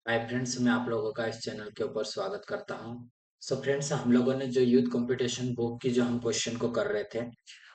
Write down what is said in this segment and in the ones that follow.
Hi friends, मैं आप लोगों का इस चैनल के ऊपर स्वागत करता हूं। सो फ्रेंड्स, हम लोगों ने जो यूथ कंपटीशन बुक की जो हम क्वेश्चन को कर रहे थे,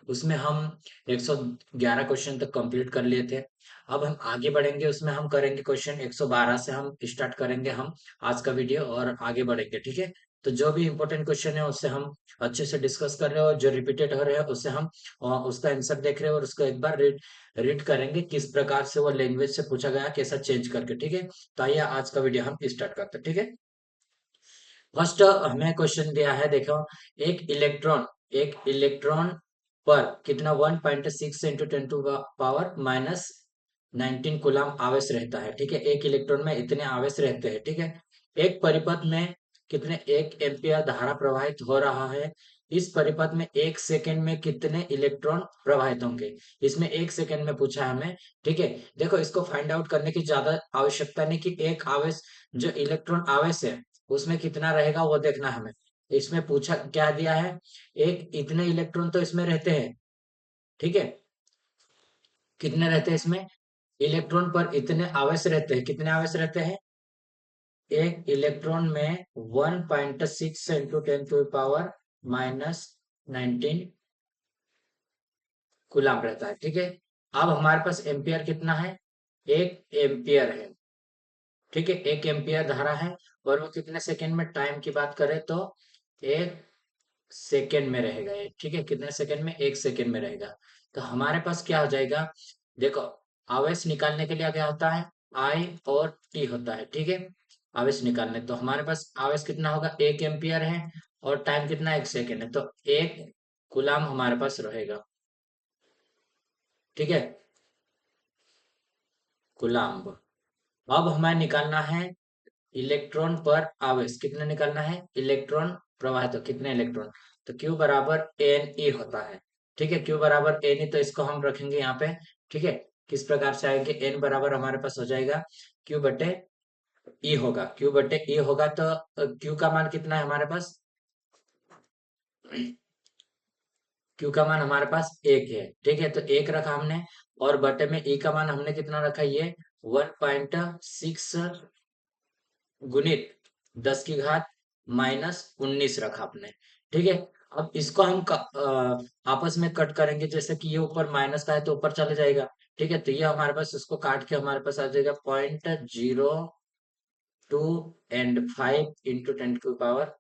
उसमें हम 111 क्वेश्चन तक कंप्लीट कर लिए थे। अब हम आगे बढ़ेंगे, उसमें हम करेंगे क्वेश्चन 112 से हम स्टार्ट करेंगे हम आज का वीडियो और आगे बढ़ेंगे, ठीक है। तो जो भी इंपॉर्टेंट क्वेश्चन है उससे हम अच्छे से डिस्कस कर रहे हैं और जो रिपीटेड हो रहे हैं उससे हम उसका आंसर देख रहे हैं और उसको एक बार रीड रीड करेंगे किस प्रकार से वो लैंग्वेज से पूछा गया, कैसा चेंज करके, ठीक है। तो आइए आज का वीडियो हम स्टार्ट करते हैं, ठीक है। फर्स्ट हमें क्वेश्चन दिया है, देखो। एक इलेक्ट्रॉन पर कितना 1.6 into 10 to the power -19 coulomb आवेश रहता है, ठीक है। एक इलेक्ट्रॉन में इतने आवेश रहते हैं, ठीक है। एक परिपथ में कितने 1 एम्पियर धारा प्रवाहित हो रहा है। इस परिपथ में 1 सेकेंड में कितने इलेक्ट्रॉन प्रवाहित होंगे। इसमें 1 सेकेंड में पूछा है हमें, ठीक है। देखो, इसको फाइंड आउट करने की ज्यादा आवश्यकता नहीं कि एक आवेश, जो इलेक्ट्रॉन आवेश है उसमें कितना रहेगा वो देखना हमें। इसमें पूछा क्या दिया है, एक इतने इलेक्ट्रॉन तो इसमें रहते हैं, ठीक है। कितने रहते हैं इसमें, इलेक्ट्रॉन पर इतने आवेश रहते हैं, कितने आवेश रहते हैं। एक इलेक्ट्रॉन में 1.6 into 10 to the power -19 coulomb रहता है, ठीक है। अब हमारे पास एम्पियर कितना है, 1 एम्पियर है, ठीक है। 1 एम्पियर धारा है और वो कितने सेकेंड में, टाइम की बात करें तो 1 सेकेंड में रहेगा ये, ठीक है। कितने सेकेंड में, 1 सेकेंड में रहेगा। तो हमारे पास क्या हो जाएगा, देखो। आवेश निकालने के लिए क्या होता है, आई और टी होता है, ठीक है। आवेश निकालने तो हमारे पास आवेश कितना होगा, 1 एम्पियर है और टाइम कितना, 1 सेकेंड है, तो 1 गुलाम हमारे पास रहेगा, ठीक है। गुलाम। अब हमें निकालना है इलेक्ट्रॉन पर आवेश, कितना निकालना है, इलेक्ट्रॉन प्रवाहित हो कितने इलेक्ट्रॉन। तो Q बराबर एन ई होता है, ठीक है। Q बराबर एन ई, तो इसको हम रखेंगे यहाँ पे, ठीक है। किस प्रकार से आएंगे, N बराबर हमारे पास हो जाएगा Q बटे E होगा, Q बटे E होगा। तो Q का मान कितना है हमारे पास, Q का मान हमारे पास 1 है, ठीक है। तो 1 रखा हमने और बटे में E का मान हमने कितना रखा, ये 1.6 गुणित 10 की घात -19 रखा आपने, ठीक है। अब इसको हम आपस में कट करेंगे, जैसे कि ये ऊपर माइनस का है तो ऊपर चले जाएगा, ठीक है। तो ये हमारे पास, इसको काट के हमारे पास आ जाएगा 0.02 and 5 × 10 की पावर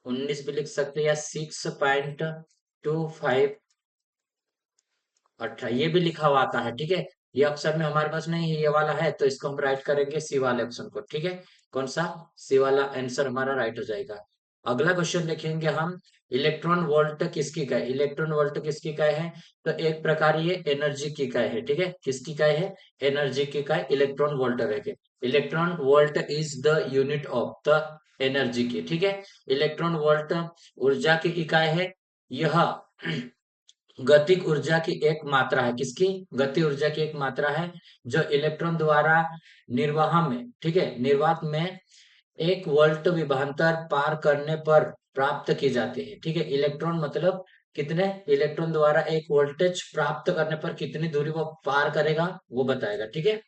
19 भी लिख सकते हैं, या 6.25 ये भी लिखा हुआ आता है, ठीक है। ये ऑप्शन में हमारे पास नहीं है, ये वाला है, तो इसको हम राइट करेंगे सी वाले ऑप्शन को, ठीक है। कौन सा, सी वाला आंसर हमारा राइट हो जाएगा। अगला क्वेश्चन देखेंगे हम, इलेक्ट्रॉन वोल्ट किसकी इकाई, इलेक्ट्रॉन वोल्ट किसकी इकाई है। तो एक प्रकार ये एनर्जी की इकाई है, ठीक है। किसकी इकाई है, एनर्जी की इकाई इलेक्ट्रॉन वोल्ट रहेगी। Electron volt is the unit of the energy की, ठीक है। इलेक्ट्रॉन वोल्ट ऊर्जा की इकाई है। यह गतिक ऊर्जा की एक मात्रा है, किसकी, गति ऊर्जा की एक मात्रा है, जो इलेक्ट्रॉन द्वारा निर्वाह में, ठीक है, निर्वात में 1 वोल्ट विभवांतर पार करने पर प्राप्त की जाती है, ठीक है। इलेक्ट्रॉन मतलब कितने, इलेक्ट्रॉन द्वारा एक वोल्टेज प्राप्त करने पर कितनी दूरी वो पार करेगा वो बताएगा, ठीक है।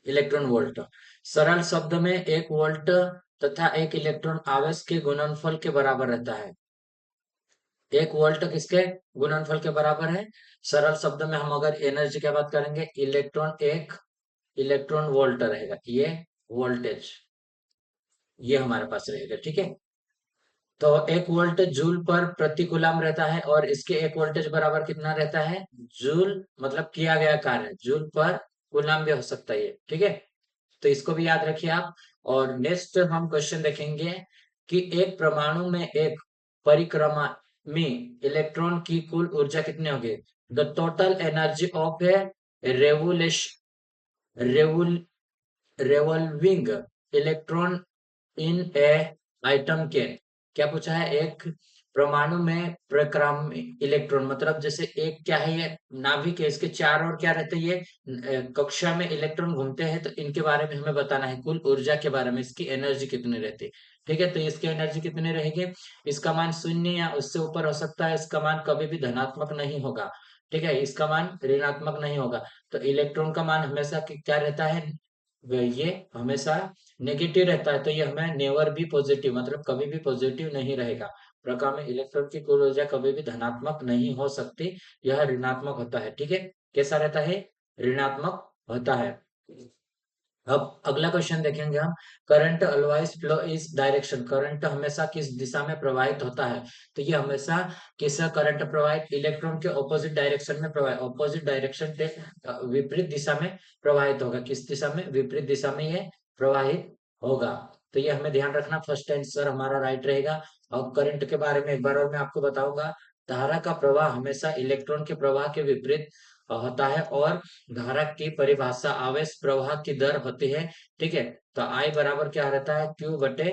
इलेक्ट्रॉन वोल्ट, सरल शब्द में 1 वोल्ट तथा 1 इलेक्ट्रॉन आवेश के गुणनफल के बराबर रहता है। 1 वोल्ट किसके गुणनफल के बराबर है। सरल शब्द में हम अगर एनर्जी की बात करेंगे, इलेक्ट्रॉन वोल्ट रहेगा, ये वोल्टेज, ये हमारे पास रहेगा, ठीक है। तो 1 वोल्ट जूल पर प्रति कूलम रहता है और इसके एक वोल्टेज बराबर कितना रहता है, जूल मतलब किया गया कार्य, जूल पर कूलम भी हो सकता है ये, ठीक है। तो इसको भी याद रखिए आप। और नेक्स्ट हम क्वेश्चन देखेंगे कि एक परमाणु में एक परिक्रमा में इलेक्ट्रॉन की कुल ऊर्जा कितनी होगी। The total energy of a रेवोल्यूश रेवोल revolving electron in a atom के, क्या पूछा है, एक परमाणु में परिक्रामी इलेक्ट्रॉन, मतलब जैसे एक क्या है, ये नाभिक है, इसके चार और क्या रहते हैं, ये कक्षा में इलेक्ट्रॉन घूमते हैं। तो इनके बारे में हमें बताना है, कुल ऊर्जा के बारे में, इसकी एनर्जी कितनी रहती है, ठीक है। तो इसकी एनर्जी कितनी रहेगी, इसका मान 0 या उससे ऊपर हो सकता है, इसका मान कभी भी धनात्मक नहीं होगा, ठीक है। इसका मान ऋणात्मक नहीं होगा। तो इलेक्ट्रॉन का मान हमेशा क्या रहता है, ये हमेशा नेगेटिव रहता है, तो ये हमें नेवर भी पॉजिटिव, मतलब कभी भी पॉजिटिव नहीं रहेगा। प्रकार में इलेक्ट्रॉन की कुल ऊर्जा कभी भी धनात्मक नहीं हो सकती, यह ऋणात्मक होता है। ठीक है, कैसा रहता है? ऋणात्मक होता है। अब अगला क्वेश्चन देखेंगे हम। करंट अलवाइज फ्लो इस डायरेक्शन, करंट हमेशा किस दिशा में प्रवाहित होता है? तो ये हमेशा किस करंट प्रवाहित, इलेक्ट्रॉन के ऑपोजिट डायरेक्शन में प्रवाहित, ऑपोजिट डायरेक्शन से विपरीत दिशा में प्रवाहित होगा। किस दिशा में? विपरीत दिशा में ये प्रवाहित होगा। तो ये हमें ध्यान रखना, फर्स्ट आंसर हमारा राइट रहेगा। और करंट के बारे में एक बार और मैं आपको बताऊंगा। धारा का प्रवाह हमेशा इलेक्ट्रॉन के प्रवाह के विपरीत होता है, और धारा की परिभाषा आवेश प्रवाह की दर होती है। ठीक है, तो आई बराबर क्या रहता है? क्यू बटे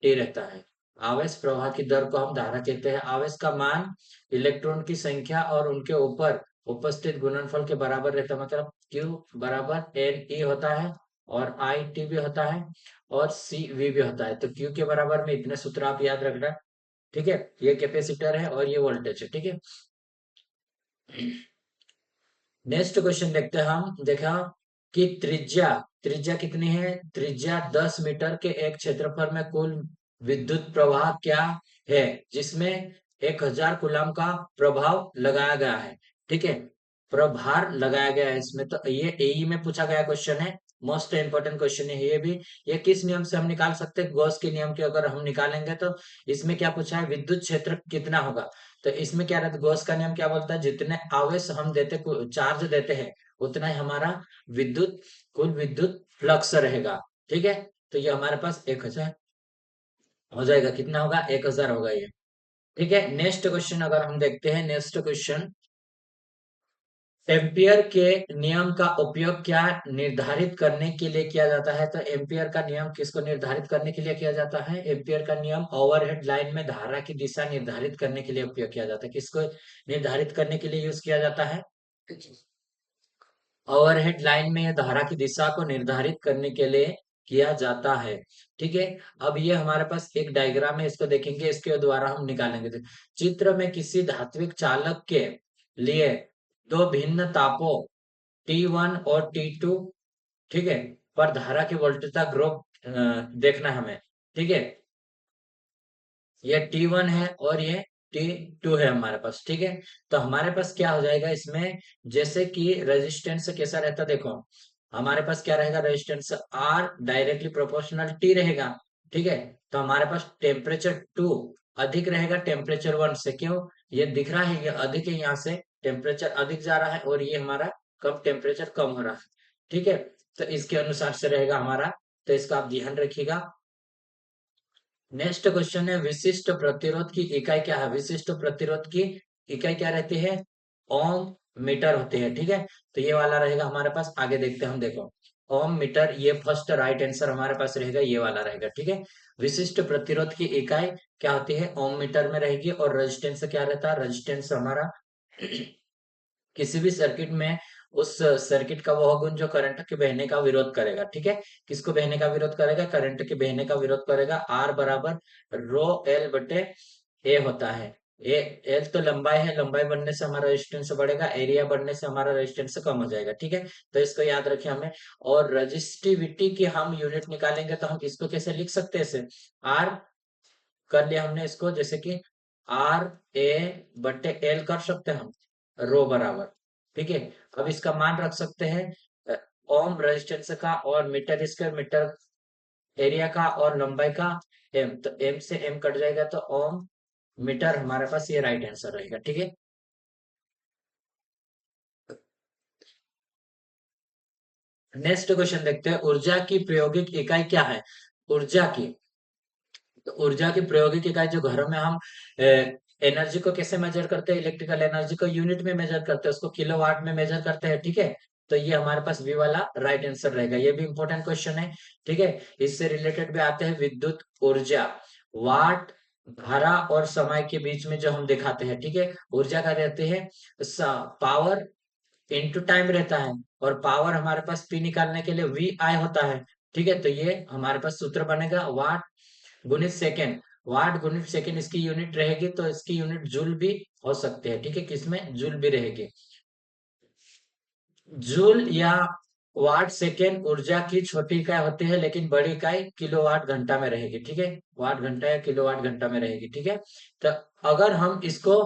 टी रहता है। आवेश प्रवाह की दर को हम धारा कहते हैं। आवेश का मान इलेक्ट्रॉन की संख्या और उनके ऊपर उपस्थित गुणनफल के बराबर रहता है, मतलब क्यू बराबर एन ई होता है, और आई टी भी होता है, और सी वी भी होता है। तो क्यू के बराबर में इतने सूत्र आप याद रखना। ठीक है, ये कैपेसिटर है और ये वोल्टेज है। ठीक है, नेक्स्ट क्वेश्चन देखते हैं हम। देखा कि त्रिज्या, त्रिज्या कितनी है? त्रिज्या 10 मीटर के एक क्षेत्रफल में कुल विद्युत प्रवाह क्या है, जिसमें 1000 कूलम का प्रभाव लगाया गया है। ठीक है, प्रभार लगाया गया है इसमें। तो ये एई में पूछा गया क्वेश्चन है, मोस्ट इंपोर्टेंट क्वेश्चन है ये भी। ये किस नियम से हम निकाल सकते हैं? गॉस के नियम के अगर हम निकालेंगे तो इसमें क्या पूछा है? विद्युत क्षेत्र कितना होगा? तो इसमें क्या रहता है? गॉस का नियम क्या बोलता है? जितने आवेश हम देते, चार्ज देते हैं, उतना ही हमारा विद्युत, कुल विद्युत फ्लक्स रहेगा। ठीक है, तो ये हमारे पास 1000 हो जाएगा। कितना होगा? 1000 होगा ये। ठीक है, नेक्स्ट क्वेश्चन अगर हम देखते हैं, नेक्स्ट क्वेश्चन, एम्पियर के नियम का उपयोग क्या निर्धारित करने के लिए किया जाता है? तो एम्पियर का नियम किसको निर्धारित करने के लिए किया जाता है? एम्पियर का नियम ओवरहेड लाइन में धारा की दिशा निर्धारित करने के लिए उपयोग किया जाता है। किसको निर्धारित करने के लिए यूज किया जाता है? ओवरहेड लाइन में धारा की दिशा को निर्धारित करने के लिए किया जाता है। ठीक है, अब ये हमारे पास एक डायग्राम है, इसको देखेंगे, इसके द्वारा हम निकालेंगे। तो चित्र में किसी धात्विक चालक के लिए दो भिन्न तापों T1 और T2, ठीक है, पर धारा की वोल्टता ग्रुप देखना है हमें। ठीक है, ये T1 है और ये T2 है हमारे पास। ठीक है, तो हमारे पास क्या हो जाएगा इसमें? जैसे कि रेजिस्टेंस कैसा रहता, देखो हमारे पास क्या रहेगा? Resistance R directly proportional T रहेगा। ठीक है, तो हमारे पास टेम्परेचर 2 अधिक रहेगा टेम्परेचर 1 से। क्यों? ये दिख रहा है, ये अधिक है, यहाँ से टेम्परेचर अधिक जा रहा है, और ये हमारा कम, टेम्परेचर कम हो रहा है। ठीक है, तो इसके अनुसार से रहेगा हमारा, तो इसका आप ध्यान रखिएगा। नेक्स्ट क्वेश्चन है, विशिष्ट प्रतिरोध की इकाई क्या है? विशिष्ट प्रतिरोध की इकाई क्या रहती है? ओम मीटर होती है। ठीक है, तो ये वाला रहेगा हमारे पास। आगे देखते हैं हम, देखो ओम मीटर, ये फर्स्ट राइट आंसर हमारे पास रहेगा, ये वाला रहेगा। ठीक है, विशिष्ट प्रतिरोध की इकाई क्या होती है? ओम मीटर में रहेगी। और रेजिस्टेंस क्या रहता है? रेजिस्टेंस हमारा किसी भी सर्किट में उस सर्किट का वह गुण जो करंट के बहने का विरोध करेगा। ठीक है, किसको बहने का विरोध करेगा? करंट के बहने का विरोध करेगा। आर बराबर रो एल बटे ए होता है। ए, एल तो लंबाई है, लंबाई बढ़ने से हमारा रेजिस्टेंस बढ़ेगा, एरिया बढ़ने से हमारा रेजिस्टेंस कम हो जाएगा। ठीक है, तो इसको याद रखें हमें। और रजिस्टिविटी की हम यूनिट निकालेंगे, तो हम इसको कैसे लिख सकते हैं? इसे आर कर लिया हमने इसको, जैसे कि आर ए बटे एल कर सकते हैं हम, रो बराबर। ठीक है, अब इसका मान रख सकते हैं ओम रेजिस्टेंस का, और मीटर स्क्वायर मीटर एरिया का, और लंबाई का एम, तो एम से एम कट जाएगा, तो ओम मीटर हमारे पास ये राइट आंसर रहेगा। ठीक है, नेक्स्ट क्वेश्चन देखते हैं, ऊर्जा की प्रायोगिक इकाई क्या है? ऊर्जा की, तो ऊर्जा की प्रायोगिक इकाई, जो घरों में हम एनर्जी को कैसे मेजर करते हैं? इलेक्ट्रिकल एनर्जी को यूनिट में मेजर करते हैं, उसको किलोवाट में मेजर करते हैं। ठीक है, तो ये हमारे पास बी वाला राइट आंसर रहेगा। ये भी इंपॉर्टेंट क्वेश्चन है। ठीक है, इससे रिलेटेड भी आते हैं विद्युत ऊर्जा, वाट, धारा और समय के बीच में जो हम दिखाते हैं। ठीक है, ऊर्जा का रहते हैं पावर इनटू टाइम रहता है, और पावर हमारे पास पी निकालने के लिए वी आई होता है। ठीक है, तो ये हमारे पास सूत्र बनेगा वाट गुणित सेकेंड। वाट गुणित सेकेंड इसकी यूनिट रहेगी, तो इसकी यूनिट जूल भी हो सकती है। ठीक है, किसमें? जूल भी रहेगी। जूल या वाट सेकेंड ऊर्जा की छोटी इकाई होती है, लेकिन बड़ी इकाई किलोवाट घंटा में रहेगी, ठीक है। वाट घंटा या किलोवाट घंटा में रहेगी, ठीक है। तो अगर हम इसको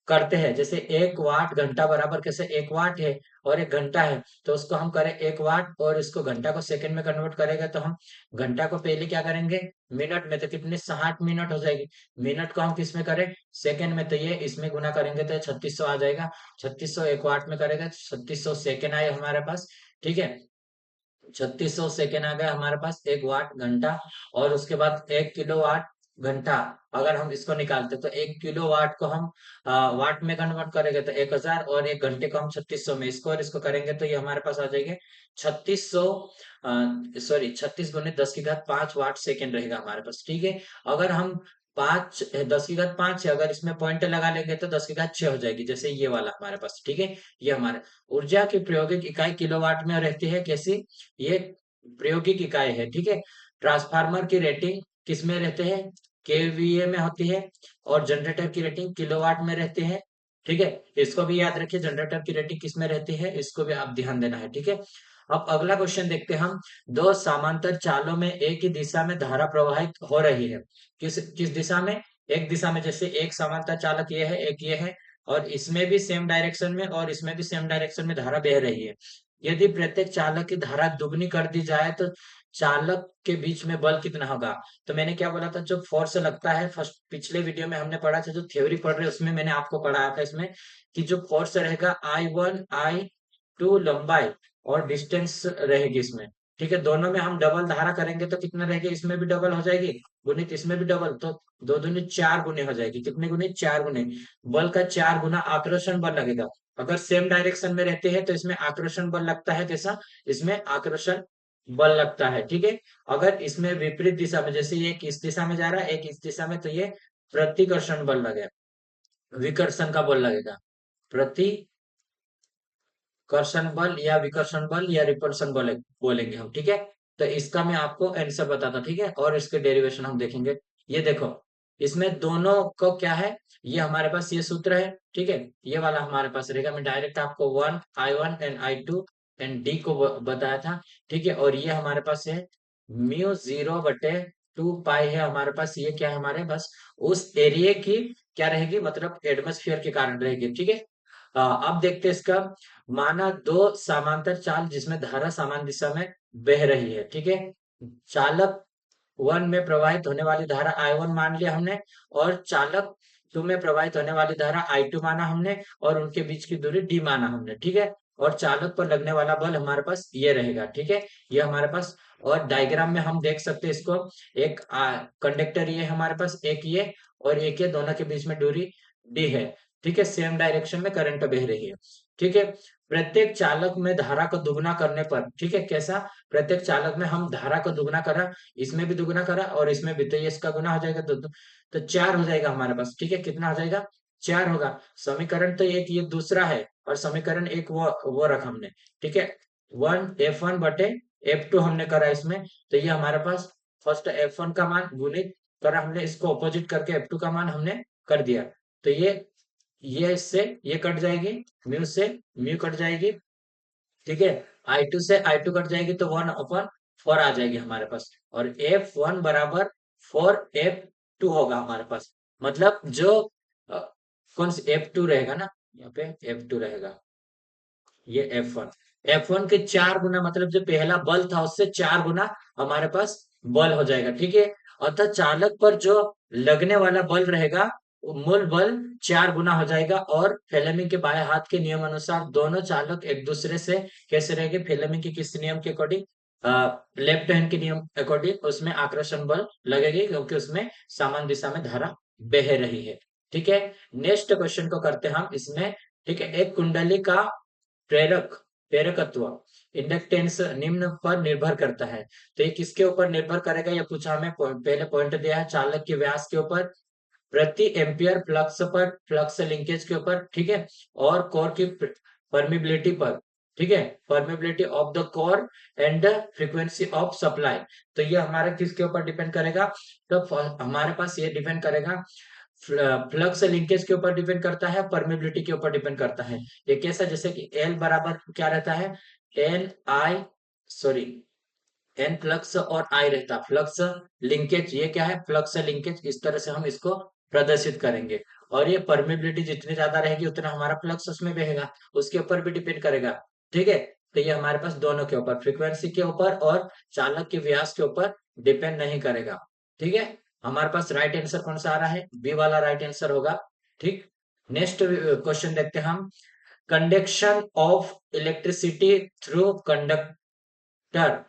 करते हैं, जैसे 1 वाट घंटा बराबर कैसे 1 वाट है और 1 घंटा है, तो उसको हम करें 1 वाट और इसको घंटा को सेकंड में कन्वर्ट करेगा, तो हम घंटा को पहले क्या करेंगे मिनट में, तो कितने 60 मिनट हो जाएगी। मिनट को हम किस में करें सेकंड में, तो ये इसमें गुना करेंगे तो 3600 आ जाएगा। 3600 1 वाट में करेगा 3600 सेकेंड आए हमारे पास, ठीक है। 3600 सेकेंड आ गया हमारे पास 1 वाट घंटा। और उसके बाद 1 किलोवाट घंटा, अगर हम इसको निकालते तो 1 किलोवाट को हम वाट में कन्वर्ट करेंगे तो 1000, और 1 घंटे को हम 3600 में, इसको और इसको करेंगे तो ये हमारे पास आ जाएंगे 3600, सॉरी 36 × 10⁵ 5 वाट सेकेंड रहेगा हमारे पास, ठीक है। अगर हम 10⁵ 5 है, अगर इसमें पॉइंट लगा लेंगे तो 10⁵ 6 हो जाएगी, जैसे ये वाला हमारे पास, ठीक है। ये हमारे ऊर्जा की प्रायोगिक इकाई किलोवाट में रहती है, कैसी, ये प्रायोगिक इकाई है, ठीक है। ट्रांसफार्मर की रेटिंग किस में रहते हैं, केवीए में होती है, और जनरेटर की रेटिंग किलोवाट में रहती है, ठीक है। इसको भी याद रखिए, जनरेटर की रेटिंग किस में रहती है, इसको भी आप ध्यान देना है, ठीक है। अब अगला क्वेश्चन देखते हैं हम। दो समांतर चालों में एक ही दिशा में धारा प्रवाहित हो रही है, किस किस दिशा में, एक दिशा में, जैसे एक समांतर चालक ये है, एक ये है, और इसमें भी सेम डायरेक्शन में और इसमें भी सेम डायरेक्शन में धारा बह रही है। यदि प्रत्येक चालक की धारा दुगनी कर दी जाए तो चालक के बीच में बल कितना होगा। तो मैंने क्या बोला था, जो फोर्स लगता है, फर्स्ट पिछले वीडियो में हमने पढ़ा था, जो थ्योरी पढ़ रहे उसमें मैंने आपको पढ़ाया था इसमें, कि जो फोर्स रहेगा I1 I2 लंबाई और डिस्टेंस रहेगी इसमें, ठीक है। दोनों में हम डबल धारा करेंगे तो कितना रहेगी, इसमें भी डबल हो जाएगी गुणित इसमें भी डबल, तो दो दूनी 4 गुने हो जाएगी, कितने गुने 4 गुने। बल का 4 गुना आकर्षण बल लगेगा। अगर सेम डायरेक्शन में रहते हैं तो इसमें आकर्षण बल लगता है कैसा, इसमें आकर्षण बल लगता है, ठीक है। अगर इसमें विपरीत दिशा में, जैसे ये इस दिशा में जा रहा है एक इस दिशा में, तो ये प्रतिकर्षण बल लगेगा, विकर्षण का बल लगेगा। प्रतिकर्षण बल या विकर्षण बल या रिपल्शन बल बोलेंगे हम, ठीक है। तो इसका मैं आपको आंसर बताता, ठीक है, और इसके डेरिवेशन हम देखेंगे। ये देखो, इसमें दोनों को क्या है, ये हमारे पास ये सूत्र है, ठीक है। ये वाला हमारे पास रहेगा, मैं डायरेक्ट आपको I1 and I2 and D को बताया था, ठीक है। और ये हमारे पास है μ0/2 पाई है हमारे पास, ये क्या है हमारे पास उस एरिया की क्या रहेगी, मतलब एटमोस्फियर के कारण रहेगी, ठीक है। अब देखते हैं इसका। माना दो समांतर चाल जिसमें धारा समान दिशा में बह रही है, ठीक है। चालक 1 में प्रवाहित होने वाली धारा I1 मान लिया हमने, और चालक 2 में प्रवाहित होने वाली धारा I2 माना हमने, और उनके बीच की दूरी D माना हमने, ठीक है। और चालक पर लगने वाला बल हमारे पास ये रहेगा, ठीक है। ये हमारे पास, और डायग्राम में हम देख सकते हैं इसको, एक कंडक्टर ये हमारे पास, एक ये और एक ये, दोनों के बीच में दूरी D है, ठीक है। सेम डायरेक्शन में करंट बह रही है, ठीक है। प्रत्येक चालक में धारा को दुगना करने पर, ठीक है, कैसा, प्रत्येक चालक में हम धारा को दुगना करा, इसमें भी दुगना करा और इसमें भी, तो ये इसका गुना हो जाएगा, तो 4 हो जाएगा हमारे पास, ठीक है। कितना हो जाएगा, 4 होगा। समीकरण तो एक ये दूसरा है, और समीकरण एक वो रखा हमने, ठीक है। F1 बटे F2 हमने करा इसमें, तो ये हमारे पास फर्स्ट F1 का मान गुणित करा हमने, इसको अपोजिट करके F2 का मान हमने कर दिया, तो ये इससे ये कट जाएगी, म्यू से म्यू कट जाएगी, ठीक है। I2 से I2 कट जाएगी, तो 1/4 आ जाएगी हमारे पास, और F1 बराबर 4F2 होगा हमारे पास। मतलब जो अ, कौन सी F2 रहेगा ना, यहाँ पे F2 रहेगा, ये F1 के 4 गुना, मतलब जो पहला बल था उससे 4 गुना हमारे पास बल हो जाएगा, ठीक है। अर्थात चालक पर जो लगने वाला बल रहेगा वो मूल बल 4 गुना हो जाएगा, और फेलेमिंग के बाएं हाथ के नियम अनुसार दोनों चालक एक दूसरे से कैसे रहेंगे, फेलेमिंग के किस नियम के अकॉर्डिंग, लेफ्ट हैंड के नियम अकॉर्डिंग उसमें आकर्षण बल लगेगी, क्योंकि उसमें समान दिशा में धारा बह रही है, ठीक है। नेक्स्ट क्वेश्चन को करते हैं हम इसमें, ठीक है। एक कुंडली का प्रेरक प्रेरकत्व इंडक्टेंस निम्न पर निर्भर करता है, तो ये किसके ऊपर निर्भर करेगा, ये पूछा हमें, पहले पॉइंट दिया है चालक के व्यास के ऊपर, प्रति एम्पियर फ्लक्स पर, फ्लक्स लिंकेज के ऊपर, ठीक है, और कोर की परमिबिलिटी पर, ठीक है, permeability of the core and frequency of supply. तो ये हमारा किसके ऊपर डिपेंड करेगा, तो हमारे पास ये डिपेंड करेगा, फ्लक्स लिंकेज के ऊपर डिपेंड करता है, परमिबिलिटी के ऊपर डिपेंड करता है। ये कैसा, जैसे कि एल बराबर क्या रहता है, N I sorry N flux और आई रहता फ्लक्स लिंकेज, ये क्या है फ्लक्स लिंकेज, इस तरह से हम इसको प्रदर्शित करेंगे। और ये परमेबिलिटी जितनी ज्यादा रहेगी उतना हमारा फ्लक्स उसमें बहेगा, उसके ऊपर भी डिपेंड करेगा। ठीक है, तो ये हमारे पास दोनों के ऊपर, फ्रीक्वेंसी के ऊपर और चालक के व्यास के ऊपर डिपेंड नहीं करेगा। ठीक है, हमारे पास राइट आंसर कौन सा आ रहा है, बी वाला राइट आंसर होगा। ठीक, नेक्स्ट क्वेश्चन देखते हैं हम। Conduction of electricity through conductor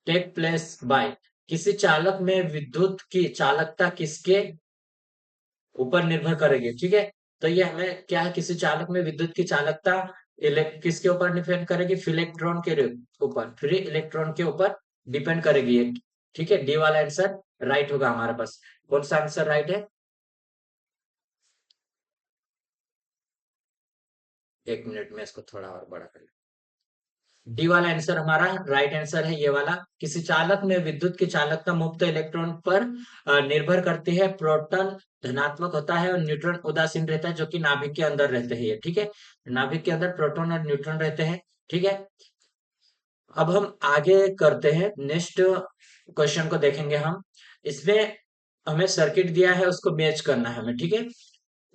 take place by, किसी चालक में विद्युत की चालकता किसके ऊपर निर्भर करेगी। ठीक है, तो ये हमें क्या है, किसी चालक में विद्युत की चालकता किसके ऊपर डिपेंड करेगी, फ्री इलेक्ट्रॉन के ऊपर, फ्री इलेक्ट्रॉन के ऊपर डिपेंड करेगी ये। ठीक है, डी वाला आंसर राइट होगा हमारे पास। कौन सा आंसर राइट है, एक मिनट में इसको थोड़ा और बड़ा कर, डी वाला आंसर हमारा राइट आंसर है, ये वाला। किसी चालक में विद्युत की चालकता मुक्त इलेक्ट्रॉन पर निर्भर करती है। प्रोटॉन धनात्मक होता है और न्यूट्रॉन उदासीन रहता है, जो कि नाभिक के अंदर रहते हैं ये। ठीक है, नाभिक के अंदर प्रोटॉन और न्यूट्रॉन रहते हैं। ठीक है, अब हम आगे करते हैं, नेक्स्ट क्वेश्चन को देखेंगे हम। इसमें हमें सर्किट दिया है, उसको मैच करना है हमें। ठीक है,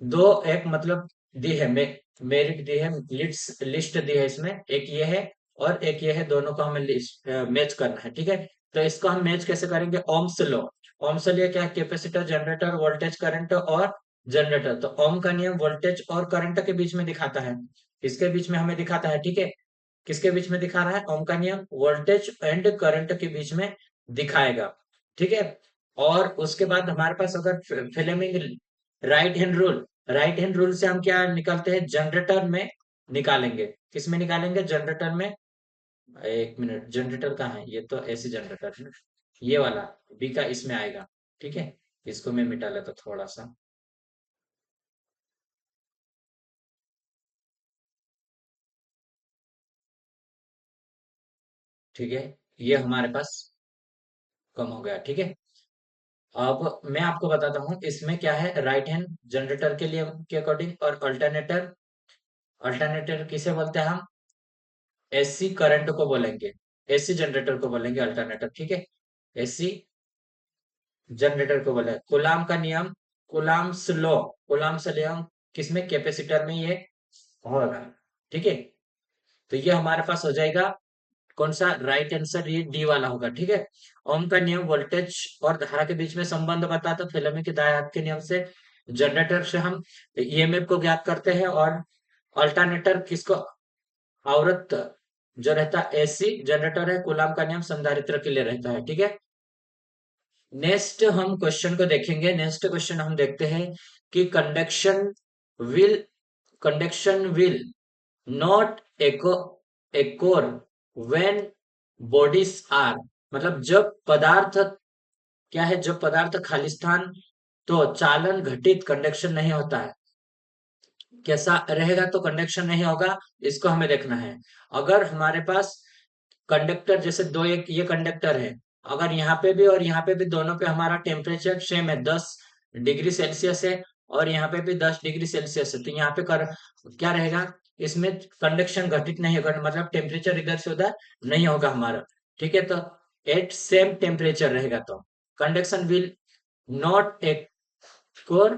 दो एक मतलब दी है, मेरिट दी है, लिस्ट लिस्ट दी है इसमें, एक ये है और एक ये है, दोनों को हमें लिस्ट मैच करना है। ठीक है, तो इसको हम मैच कैसे करेंगे, ओम्स लॉ। ओम्स लॉ क्या है, कैपेसिटर, जनरेटर, वोल्टेज, करंट और जनरेटर। तो ओम का नियम वोल्टेज और करंट के बीच में दिखाता है, इसके बीच में हमें दिखाता है। ठीक है, किसके बीच में दिखा रहा है, ओम का नियम वोल्टेज एंड करंट के बीच में दिखाएगा। ठीक है, और उसके बाद हमारे पास अगर Fleming right hand rule, right hand rule से हम क्या निकालते हैं, जनरेटर में निकालेंगे। किस में निकालेंगे, जनरेटर में। एक मिनट, जनरेटर कहाँ है, ये तो एसी जनरेटर है ना, ये वाला बी का इसमें आएगा। ठीक है, इसको मैं मिटा लेता थोड़ा सा। ठीक है, ये हमारे पास कम हो गया। ठीक है, अब मैं आपको बताता हूँ इसमें क्या है, राइट हैंड जनरेटर के लिए के अकॉर्डिंग, और अल्टरनेटर, अल्टरनेटर किसे बोलते हैं हम, एसी करंट को बोलेंगे, एसी जनरेटर को बोलेंगे अल्टरनेटर। ठीक है, एसी जनरेटर को बोले कुलाम का नियम, कुलाम्स लॉ, कुलाम्स नियम किसमें, कैपेसिटर में ये होगा। ठीक है, तो ये हमारे पास हो जाएगा कौन सा, राइट आंसर ये डी वाला होगा। ठीक है, ओम का नियम वोल्टेज और धारा के बीच में संबंध बताता, फिल्म के दाएं हाथ के नियम से। जनरेटर से हम ईएमएफ को ज्ञात करते हैं, और अल्टरनेटर किसको, आवृत्त जो रहता है एसी जनरेटर है, कूलाम का नियम संधारित्र के लिए रहता है। ठीक है, नेक्स्ट हम क्वेश्चन को देखेंगे। नेक्स्ट क्वेश्चन हम देखते हैं कि विल कंडक्शन विल नॉट एको एकोर व्हेन बॉडीज आर, मतलब जब पदार्थ क्या है, जब पदार्थ खालिस्तान, तो चालन घटित कंडक्शन नहीं होता है। कैसा रहेगा, तो कंडक्शन नहीं होगा, इसको हमें देखना है। अगर हमारे पास कंडक्टर जैसे दो, एक ये कंडक्टर है, अगर यहाँ पे भी और यहाँ पे भी दोनों पे हमारा टेम्परेचर सेम है, 10 डिग्री सेल्सियस है, और यहाँ पे भी 10 डिग्री सेल्सियस है, तो यहाँ पे क्या रहेगा, इसमें कंडक्शन घटित नहीं होगा, मतलब टेम्परेचर इधर से उधर नहीं होगा हमारा। ठीक है, तो एट सेम टेम्परेचर रहेगा, तो conduction will not occur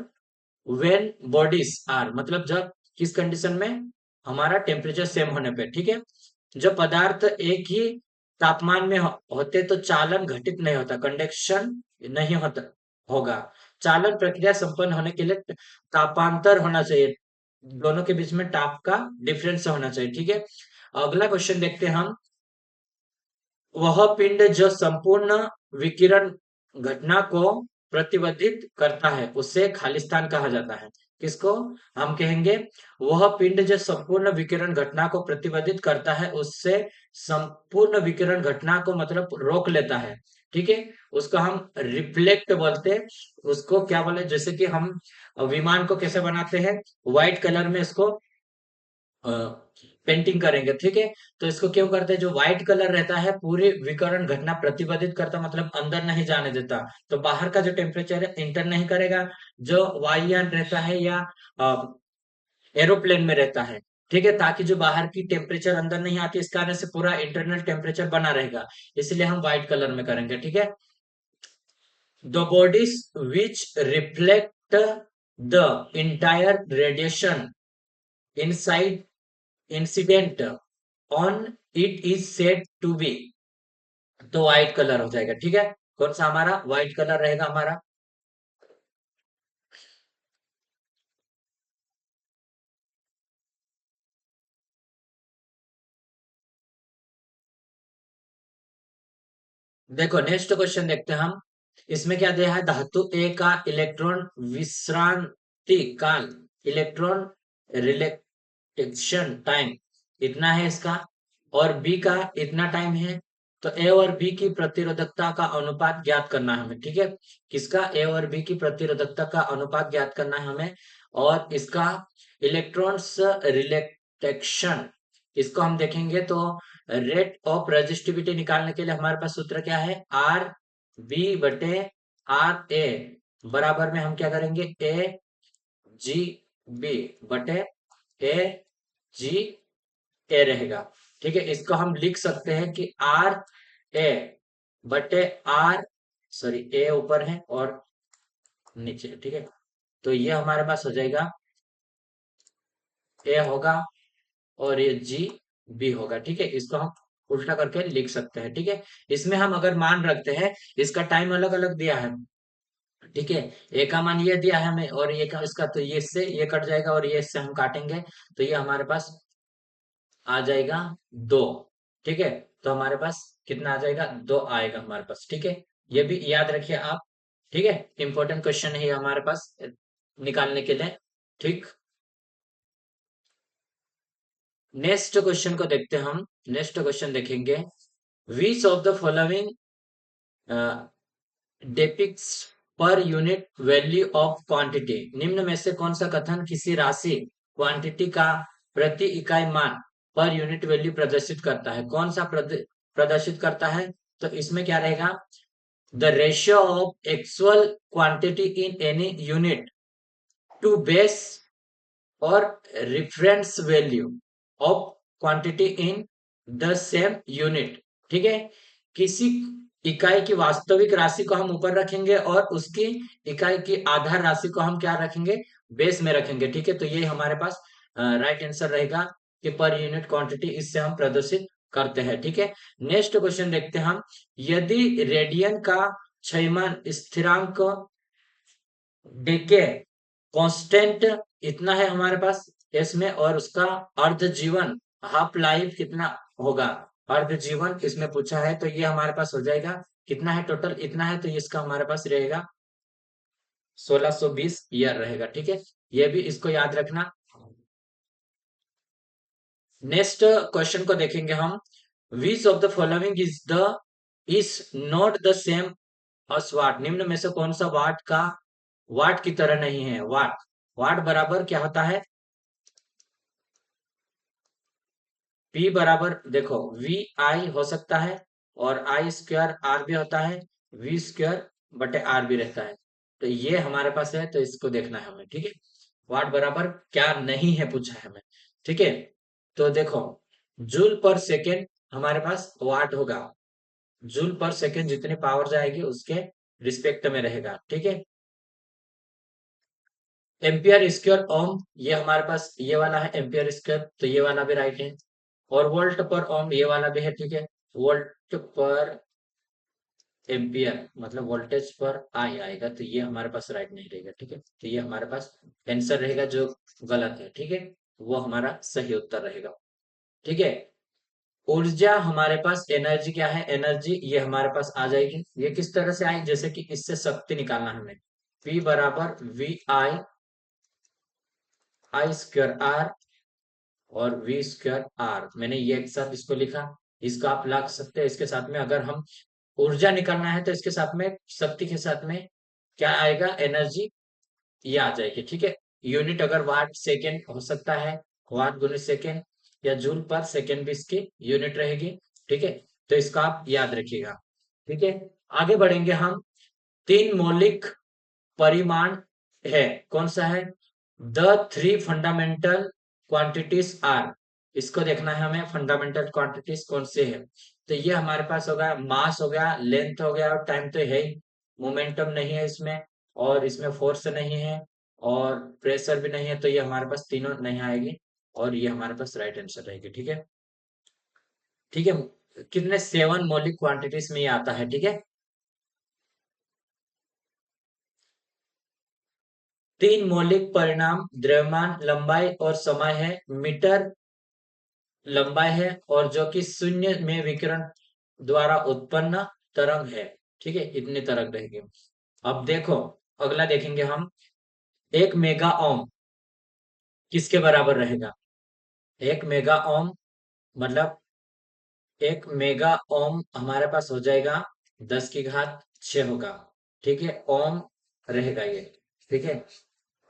when bodies are, मतलब जब किस कंडीशन में, हमारा टेम्परेचर सेम होने पे। ठीक है, जब पदार्थ एक ही तापमान में होते तो चालन घटित नहीं होता, कंडक्शन नहीं होता होगा। चालन प्रक्रिया संपन्न होने के लिए तापांतर होना चाहिए, दोनों के बीच में ताप का डिफरेंस होना चाहिए। ठीक है, अगला क्वेश्चन देखते हैं हम। वह पिंड जो संपूर्ण विकिरण घटना को प्रतिबंधित करता है उसे खालिस्तान कहा जाता है। किसको हम कहेंगे, वह पिंड जो संपूर्ण विकिरण घटना को प्रतिबंधित करता है, उससे संपूर्ण विकिरण घटना को मतलब रोक लेता है। ठीक है, उसको हम रिफ्लेक्ट बोलते हैं। उसको क्या बोले, जैसे कि हम विमान को कैसे बनाते हैं, व्हाइट कलर में इसको पेंटिंग करेंगे। ठीक है, तो इसको क्यों करते हैं, जो व्हाइट कलर रहता है पूरी विकिरण घटना प्रतिबंधित करता, मतलब अंदर नहीं जाने देता, तो बाहर का जो टेम्परेचर है इंटर नहीं करेगा। जो वायुयान रहता है या एरोप्लेन में रहता है, ठीक है, ताकि जो बाहर की टेम्परेचर अंदर नहीं आती, इस कारण से पूरा इंटरनल टेम्परेचर बना रहेगा, इसलिए हम व्हाइट कलर में करेंगे। ठीक है, the bodies which reflect the entire radiation inside incident on it is said to be, तो व्हाइट कलर हो जाएगा। ठीक है, कौन सा हमारा व्हाइट कलर रहेगा हमारा। देखो नेक्स्ट क्वेश्चन देखते हैं हम। इसमें क्या दिया है, धातु ए का इलेक्ट्रॉन विश्रांति काल, इलेक्ट्रॉन रिलेक्शन टाइम इतना है इसका, और बी का इतना टाइम है। तो ए और बी की प्रतिरोधकता का अनुपात ज्ञात करना है हमें। ठीक है, किसका, ए और बी की प्रतिरोधकता का अनुपात ज्ञात करना है हमें। और इसका इलेक्ट्रॉन्स रिलेक्टेशन, इसको हम देखेंगे तो रेट ऑफ रेजिस्टिविटी निकालने के लिए हमारे पास सूत्र क्या है, आर बी बटे आर ए, बराबर में हम क्या करेंगे, ए जी बी बटे ए जी ए रहेगा। ठीक है, इसको हम लिख सकते हैं कि आर ए बटे आर, सॉरी ए ऊपर है और नीचे है। ठीक है, तो ये हमारे पास हो जाएगा, ए होगा और ये जी बी होगा। ठीक है, इसको हम उल्टा करके लिख सकते हैं। ठीक है, इसमें हम अगर मान रखते हैं, इसका टाइम अलग अलग दिया है। ठीक है, ए का मान ये दिया है हमें, और ये का इसका, तो ये इससे ये कट जाएगा और ये इससे हम काटेंगे, तो ये हमारे पास आ जाएगा 2। ठीक है, तो हमारे पास कितना आ जाएगा, 2 आएगा हमारे पास। ठीक है, ये भी याद रखिए आप। ठीक है, इंपॉर्टेंट क्वेश्चन है ये हमारे पास निकालने के लिए। ठीक, नेक्स्ट क्वेश्चन को देखते हैं हम। नेक्स्ट क्वेश्चन देखेंगे, विच of the following depicts per unit value of quantity, निम्न में से कौन सा कथन किसी राशि क्वांटिटी का प्रति इकाई मान पर यूनिट वैल्यू प्रदर्शित करता है, कौन सा प्रदर्शित करता है। तो इसमें क्या रहेगा, the ratio of actual quantity in any unit to base और reference value of quantity in the same unit. ठीक है, किसी इकाई की वास्तविक राशि को हम ऊपर रखेंगे और उसकी इकाई की आधार राशि को हम क्या रखेंगे, बेस में रखेंगे। ठीक है, तो ये हमारे पास राइट आंसर रहेगा कि पर यूनिट क्वांटिटी इससे हम प्रदर्शित करते हैं। ठीक है, नेक्स्ट क्वेश्चन देखते हैं हम। यदि रेडियन का क्षयमान स्थिरांक डेके कांस्टेंट इतना है हमारे पास एस में, और उसका अर्ध जीवन हाफ लाइफ कितना होगा, अर्ध जीवन इसमें पूछा है, तो ये हमारे पास हो जाएगा कितना है, टोटल इतना है, तो इसका हमारे पास रहेगा 1620 ईयर रहेगा। ठीक है, ये भी इसको याद रखना। नेक्स्ट क्वेश्चन को देखेंगे हम। Which of the following is not the same as watt, निम्न में से कौन सा वाट का वाट की तरह नहीं है। वाट, वाट बराबर क्या होता है, P बराबर देखो वी आई हो सकता है, और आई स्क्वायर आर भी होता है, वी स्क्वायर बटे आर भी रहता है। तो ये हमारे पास है, तो इसको देखना है हमें। ठीक है, वाट बराबर क्या नहीं है पूछा है हमें। ठीक है, तो देखो जूल पर सेकेंड हमारे पास वाट होगा, जूल पर सेकेंड जितनी पावर जाएगी उसके रिस्पेक्ट में रहेगा। ठीक है, एम्पियर स्क्वायर ओम, ये हमारे पास ये वाला है एम्पियर स्क्वायर, तो ये वाला भी राइट है। और वोल्ट पर ओम ये वाला भी है। ठीक है, वोल्ट पर एम्पियर मतलब वोल्टेज पर आई आएगा, तो ये हमारे पास राइट नहीं रहेगा। ठीक है, तो ये हमारे पास आंसर रहेगा जो गलत है। ठीक है, वो हमारा सही उत्तर रहेगा। ठीक है, ऊर्जा हमारे पास एनर्जी क्या है, एनर्जी ये हमारे पास आ जाएगी। ये किस तरह से आएगी, जैसे कि इससे शक्ति निकालना है हमें, P बराबर V I I square R और वी स्क्वायर आर, मैंने ये एक साथ इसको लिखा, इसको आप लगा सकते हैं इसके साथ में। अगर हम ऊर्जा निकालना है तो इसके साथ में शक्ति के साथ में क्या आएगा, एनर्जी, ये आ जाएगी। ठीक है, यूनिट अगर वाट सेकेंड हो सकता है, वाट गुणित सेकेंड, या जूल पर सेकेंड भी इसकी यूनिट रहेगी। ठीक है, तो इसका आप याद रखिएगा। ठीक है, आगे बढ़ेंगे हम। 3 मौलिक परिमाण है, कौन सा है, द 3 फंडामेंटल क्वांटिटीज आर, इसको देखना है हमें, फंडामेंटल क्वांटिटीज कौन से है। तो ये हमारे पास होगा, मास हो गया, लेंथ हो गया, और टाइम तो है ही, मोमेंटम नहीं है इसमें, और इसमें फोर्स नहीं है, और प्रेशर भी नहीं है, तो ये हमारे पास तीनों नहीं आएगी, और ये हमारे पास राइट आंसर रहेगी। ठीक है, ठीक है, कितने 7 मौलिक क्वांटिटीज में ये आता है। ठीक है, 3 मौलिक परिणाम द्रव्यमान, लंबाई और समय है, मीटर लंबाई है, और जो कि शून्य में विकिरण द्वारा उत्पन्न तरंग है। ठीक है, इतनी तरंग रहेगी। अब देखो, अगला देखेंगे हम, 1 मेगा ओम किसके बराबर रहेगा। 1 मेगा ओम मतलब 1 मेगा ओम हमारे पास हो जाएगा 10 की घात 6 होगा। ठीक है, ओम रहेगा ये। ठीक है,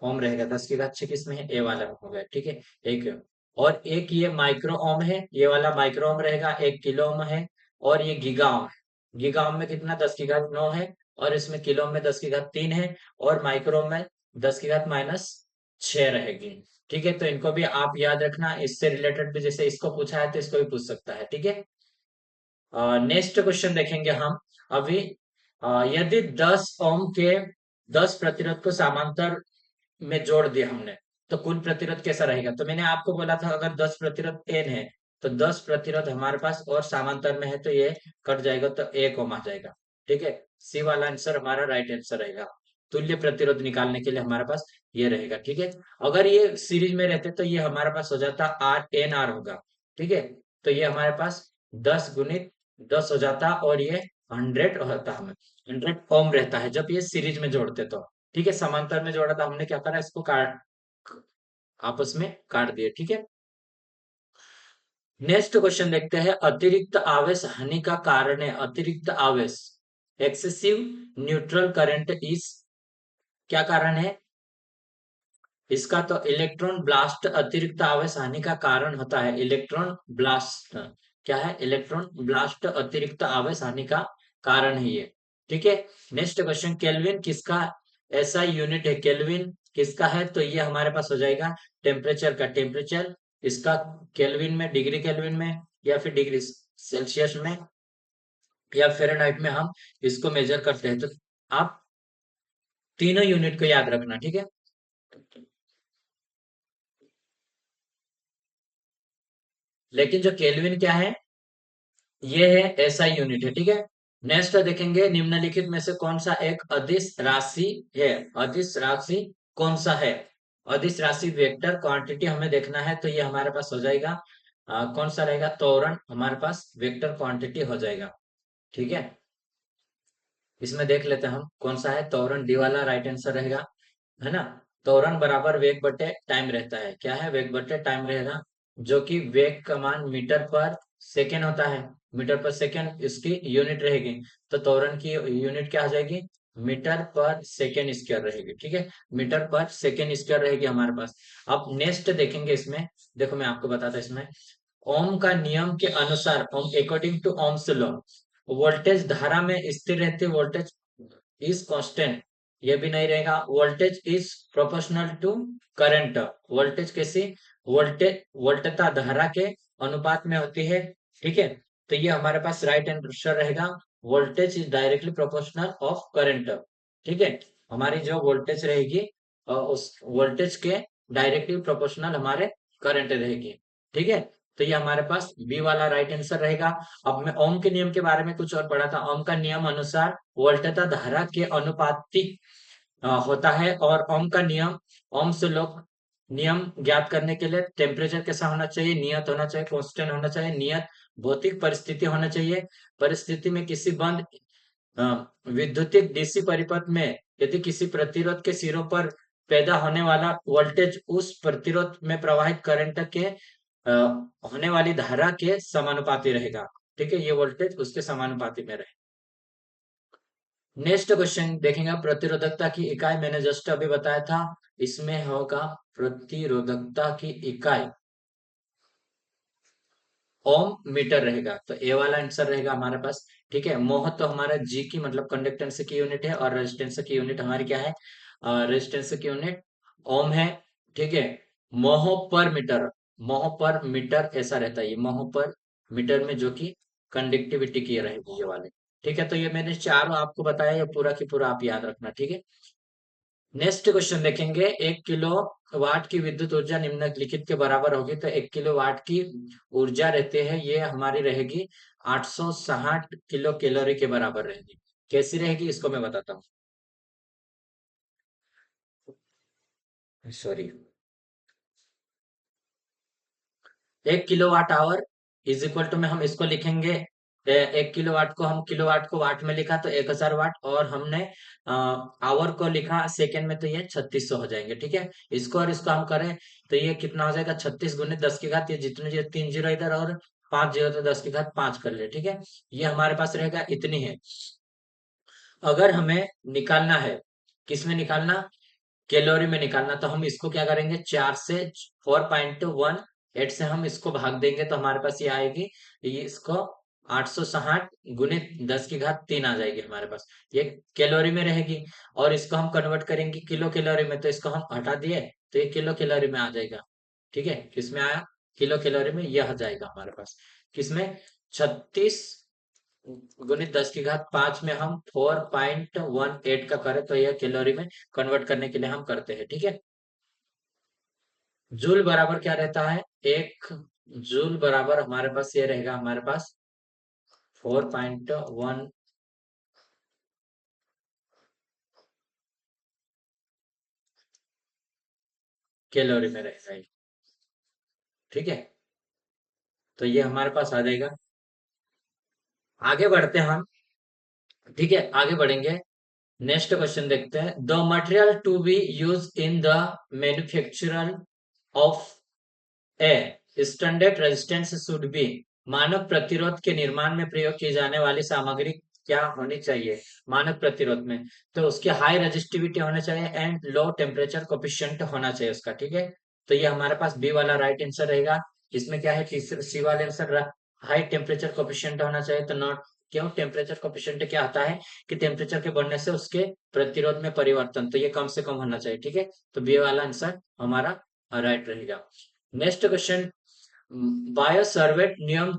ओम रहेगा, 10 की घात 6 किसमें है, ए वाला में हो गया। ठीक है, एक, और एक ये माइक्रो ओम है, ये वाला माइक्रो ओम रहेगा, 1 किलो ओम है, और ये गीगा ओम है। गीगा ओम में कितना, 10 की घात 9 है, और इसमें किलो ओम में 10 की घात 3 है, और माइक्रो ओम में 10 की घात -6 रहेगी। ठीक है, तो इनको भी आप याद रखना, इससे रिलेटेड भी जैसे इसको पूछा है तो इसको भी पूछ सकता है। ठीक है, नेक्स्ट क्वेश्चन देखेंगे हम अभी। यदि 10 ओम के 10 प्रतिरोध को समांतर में जोड़ दिया हमने, तो कुल प्रतिरोध कैसा रहेगा। तो मैंने आपको बोला था, अगर 10 प्रतिरोध एन है, तो 10 प्रतिरोध हमारे पास और समांतर में है, तो ये कट जाएगा, तो 1 ओम आ जाएगा। ठीक है, सी वाला आंसर हमारा राइट आंसर रहेगा। तुल्य प्रतिरोध निकालने के लिए हमारे पास ये रहेगा। ठीक है, अगर ये सीरीज में रहते तो ये हमारे पास हो जाता RNR होगा। ठीक है, तो ये हमारे पास 10 गुणित 10 हो जाता, और ये 100 होता, हमें 100 ओम रहता है जब ये सीरीज में जोड़ते तो। ठीक है, समांतर में जोड़ा था, हमने क्या करा, इसको काट, आपस में काट दिए। ठीक है, नेक्स्ट क्वेश्चन देखते हैं, अतिरिक्त आवेश हानि का कारण है। अतिरिक्त आवेश, एक्सेसिव न्यूट्रल करंट इज, क्या कारण है इसका, तो इलेक्ट्रॉन ब्लास्ट अतिरिक्त आवेश हानि का कारण होता है। इलेक्ट्रॉन ब्लास्ट क्या है, इलेक्ट्रॉन ब्लास्ट अतिरिक्त आवेश हानि का कारण है ये। ठीक है, नेक्स्ट क्वेश्चन, केल्विन किसका ऐसा यूनिट है। केल्विन किसका है, तो ये हमारे पास हो जाएगा टेम्परेचर का। टेम्परेचर इसका केल्विन में, डिग्री केल्विन में, या फिर डिग्री सेल्सियस में, या फ़ारेनहाइट में हम इसको मेजर करते हैं। तो आप तीनों यूनिट को याद रखना। ठीक है, लेकिन जो केल्विन क्या है, ये है एसआई यूनिट है। ठीक है, नेक्स्ट देखेंगे, निम्नलिखित में से कौन सा एक अदिश राशि है। अदिश राशि कौन सा है। अदिश राशि वेक्टर क्वांटिटी हमें देखना है, तो ये हमारे पास हो जाएगा, कौन सा रहेगा, त्वरण हमारे पास वेक्टर क्वांटिटी हो जाएगा। ठीक है, इसमें देख लेते हैं हम कौन सा है, त्वरण डी वाला राइट आंसर रहेगा, है ना। त्वरण बराबर वेग बटे टाइम रहता है। क्या है, वेग बटे टाइम रहेगा, जो कि वेग का मान मीटर पर सेकेंड होता है। मीटर पर सेकेंड इसकी यूनिट रहेगी, तो त्वरण की यूनिट क्या आ जाएगी, मीटर पर सेकेंड स्क्वायर रहेगी। ठीक है, मीटर पर सेकेंड स्क्वायर रहेगी हमारे पास। अब नेक्स्ट देखेंगे इसमें, देखो मैं आपको बताता इसमें, ओम का नियम के अनुसार, Ohm according to Ohm's law, voltage धारा में स्थिर रहती है, वोल्टेज इज कांस्टेंट, ये भी नहीं रहेगा। Voltage is proportional to current, voltage कैसी, वोल्टेज वोल्टता धारा के अनुपात में होती है। ठीक है, तो ये हमारे पास राइट आंसर रहेगा, voltage is directly proportional of current. ठीक है, हमारी जो वोल्टेज रहेगी, उस वोल्टेज के डायरेक्टली प्रोपोर्शनल हमारे करंट रहेगी। ठीक है, तो ये हमारे पास बी वाला राइट आंसर रहेगा। अब मैं ओम के नियम के बारे में कुछ और पढ़ा था। ओम का नियम अनुसार वोल्टता धारा के अनुपातिक होता है, और ओम का नियम, ओम से लोग नियम ज्ञात करने के लिए टेम्परेचर कैसा होना चाहिए, नियत होना चाहिए, कांस्टेंट होना चाहिए, नियत भौतिक परिस्थिति होना चाहिए। परिस्थिति में किसी बंद अ, विद्युतिक डीसी परिपथ में यदि किसी प्रतिरोध के सिरों पर पैदा होने वाला वोल्टेज उस प्रतिरोध में प्रवाहित करंट के होने वाली धारा के समानुपाती रहेगा। ठीक है, ये वोल्टेज उसके समानुपाती में रहे। नेक्स्ट क्वेश्चन देखेंगे, प्रतिरोधकता की इकाई मैंने जस्ट अभी बताया था, इसमें होगा प्रतिरोधकता की इकाई ओम मीटर रहेगा, तो ए वाला आंसर रहेगा हमारे पास। ठीक है, मोह तो हमारा जी की मतलब कंडक्टेंस की यूनिट है, और रेजिस्टेंस की यूनिट हमारी क्या है, रेजिस्टेंस की यूनिट ओम है। ठीक है, मोह पर मीटर, मोह पर मीटर ऐसा रहता है, ये मोह पर मीटर में जो कि कंडक्टिविटी की रहेगी ये वाले। ठीक है, तो ये मैंने चारों आपको बताया, ये पूरा की पूरा आप याद रखना, ठीक है। नेक्स्ट क्वेश्चन देखेंगे, 1 किलो वाट की विद्युत ऊर्जा निम्नलिखित के बराबर होगी, तो 1 किलो वाट की ऊर्जा रहती है, ये हमारी रहेगी 860 किलो कैलोरी के बराबर रहेगी। कैसी रहेगी इसको मैं बताता हूँ, sorry. 1 kilowatt hour is equal to में हम इसको लिखेंगे, 1 किलोवाट को हम किलोवाट को वाट में लिखा तो 1000 वाट, और हमने आवर को लिखा सेकेंड में, तो ये 3600 हो जाएंगे, ठीक है। इसको और इसको हम करें तो ये कितना हो जाएगा, 36 गुने 10 की घात, ये जितने ये 3 जीरो इधर और 5 जीरो, तो 10 की घात 5 कर ले, ठीक है। ये हमारे पास रहेगा इतनी है। अगर हमें निकालना है, किसमें निकालना, कैलोरी में निकालना, तो हम इसको क्या करेंगे, 4 से 4.18 से हम इसको भाग देंगे, तो हमारे पास ये आएगी, ये इसको 860 गुने 10 की घात 3 आ जाएगी हमारे पास, ये कैलोरी में रहेगी। और इसको हम कन्वर्ट करेंगे किलो कैलोरी में, तो इसको हम हटा दिए, तो ये किलो कैलोरी में आ जाएगा, ठीक है। किसमें आया, किलो कैलोरी में, यह आ जाएगा हमारे पास, किसमें, 36 गुणित 10 की घात 5 में हम 4.18 का करें, तो यह कैलोरी में कन्वर्ट करने के लिए हम करते हैं, ठीक है। जूल बराबर क्या रहता है, 1 जूल बराबर हमारे पास ये रहेगा, हमारे पास 4.1 कैलोरी में रहेगा ये, ठीक है। तो ये हमारे पास आ जाएगा। आगे बढ़ते हैं हम, ठीक है, आगे बढ़ेंगे। नेक्स्ट क्वेश्चन देखते हैं, the material to be used in the manufacture of a standard resistance should be, मानक प्रतिरोध के निर्माण में प्रयोग की जाने वाली सामग्री क्या होनी चाहिए, मानक प्रतिरोध में, तो उसकी हाई रेजिस्टिविटी होना चाहिए एंड लो टेम्परेचर कोफिशिएंट होना चाहिए उसका, ठीक है। तो ये हमारे पास बी वाला राइट आंसर रहेगा। इसमें क्या है, सी वाले आंसर, हाई टेम्परेचर कोफिशिएंट होना चाहिए, तो नॉट, क्यों, टेम्परेचर कोफिशिएंट क्या होता है कि टेम्परेचर के बढ़ने से उसके प्रतिरोध में परिवर्तन, तो ये कम से कम होना चाहिए, ठीक है। तो बी वाला आंसर हमारा राइट रहेगा। नेक्स्ट क्वेश्चन, बायोसर्वेट नियम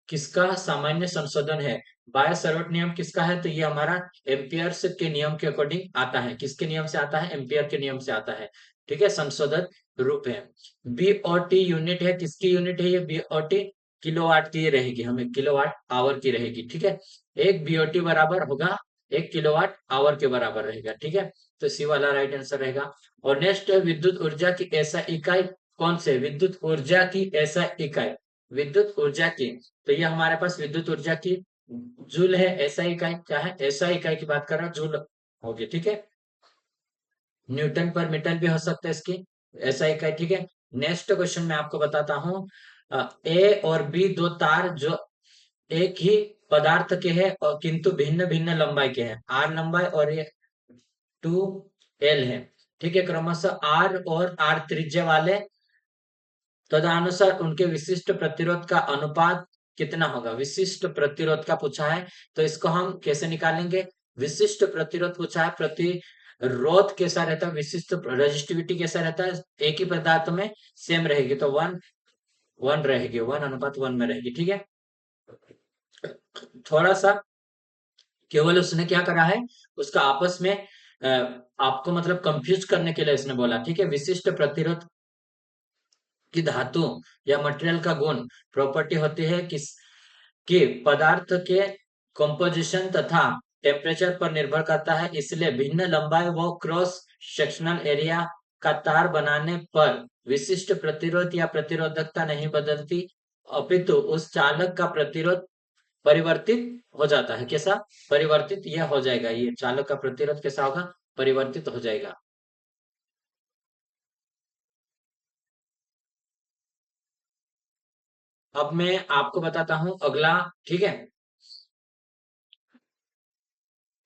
किसका सामान्य संशोधन है, बायोसर्वेट नियम किसका है, तो ये हमारा एम्पियर्स के नियम के अकॉर्डिंग आता है, किसके नियम से आता है, एम्पियर के नियम से आता है, ठीक है, संशोधित रूप है। बीओटी यूनिट है, किसकी यूनिट है ये, बीओटी किलोवाट की रहेगी, हमें किलोवाट आवर की रहेगी, ठीक है। एक बीओटी बराबर होगा 1 किलोवाट आवर के बराबर रहेगा, ठीक है। तो सी वाला राइट आंसर रहेगा। और नेक्स्ट है, विद्युत ऊर्जा की ऐसा इकाई कौन से, विद्युत ऊर्जा की ऐसा इकाई, विद्युत ऊर्जा की, तो ये हमारे पास विद्युत ऊर्जा की जूल है, ऐसा इकाई क्या है, ऐसा इकाई की बात कर रहा हूं, जूल होगी, ठीक है। न्यूटन पर मीटर भी हो सकता है इसकी ऐसा इकाई, ठीक है। नेक्स्ट क्वेश्चन मैं आपको बताता हूँ, ए और बी दो तार जो एक ही पदार्थ के हैं और किंतु भिन्न भिन्न लंबाई के हैं, आर लंबाई और ये 2L है, ठीक है, क्रमशः आर और आर त्रिज्या वाले, तदनुसार उनके विशिष्ट प्रतिरोध का अनुपात कितना होगा, विशिष्ट प्रतिरोध का पूछा है, तो इसको हम कैसे निकालेंगे, विशिष्ट प्रतिरोध पूछा है, प्रतिरोध कैसा रहता है, विशिष्ट रेजिस्टिविटी कैसा रहता है, एक ही पदार्थ में सेम रहेगी, तो 1:1 रहेगी, 1:1 में रहेगी, ठीक है। थोड़ा सा केवल उसने क्या करा है, उसका आपस में आपको मतलब कंफ्यूज करने के लिए उसने बोला, ठीक है। विशिष्ट प्रतिरोध की धातु या मटेरियल का गुण, प्रॉपर्टी होती है कि पदार्थ के कंपोजिशन तथा टेम्परेचर पर निर्भर करता है, इसलिए भिन्न लंबाई व क्रॉस सेक्शनल एरिया का तार बनाने पर विशिष्ट प्रतिरोध या प्रतिरोधकता नहीं बदलती, अपितु उस चालक का प्रतिरोध परिवर्तित हो जाता है, कैसा, परिवर्तित, यह हो जाएगा, ये चालक का प्रतिरोध कैसा होगा, परिवर्तित हो जाएगा। अब मैं आपको बताता हूं अगला, ठीक है।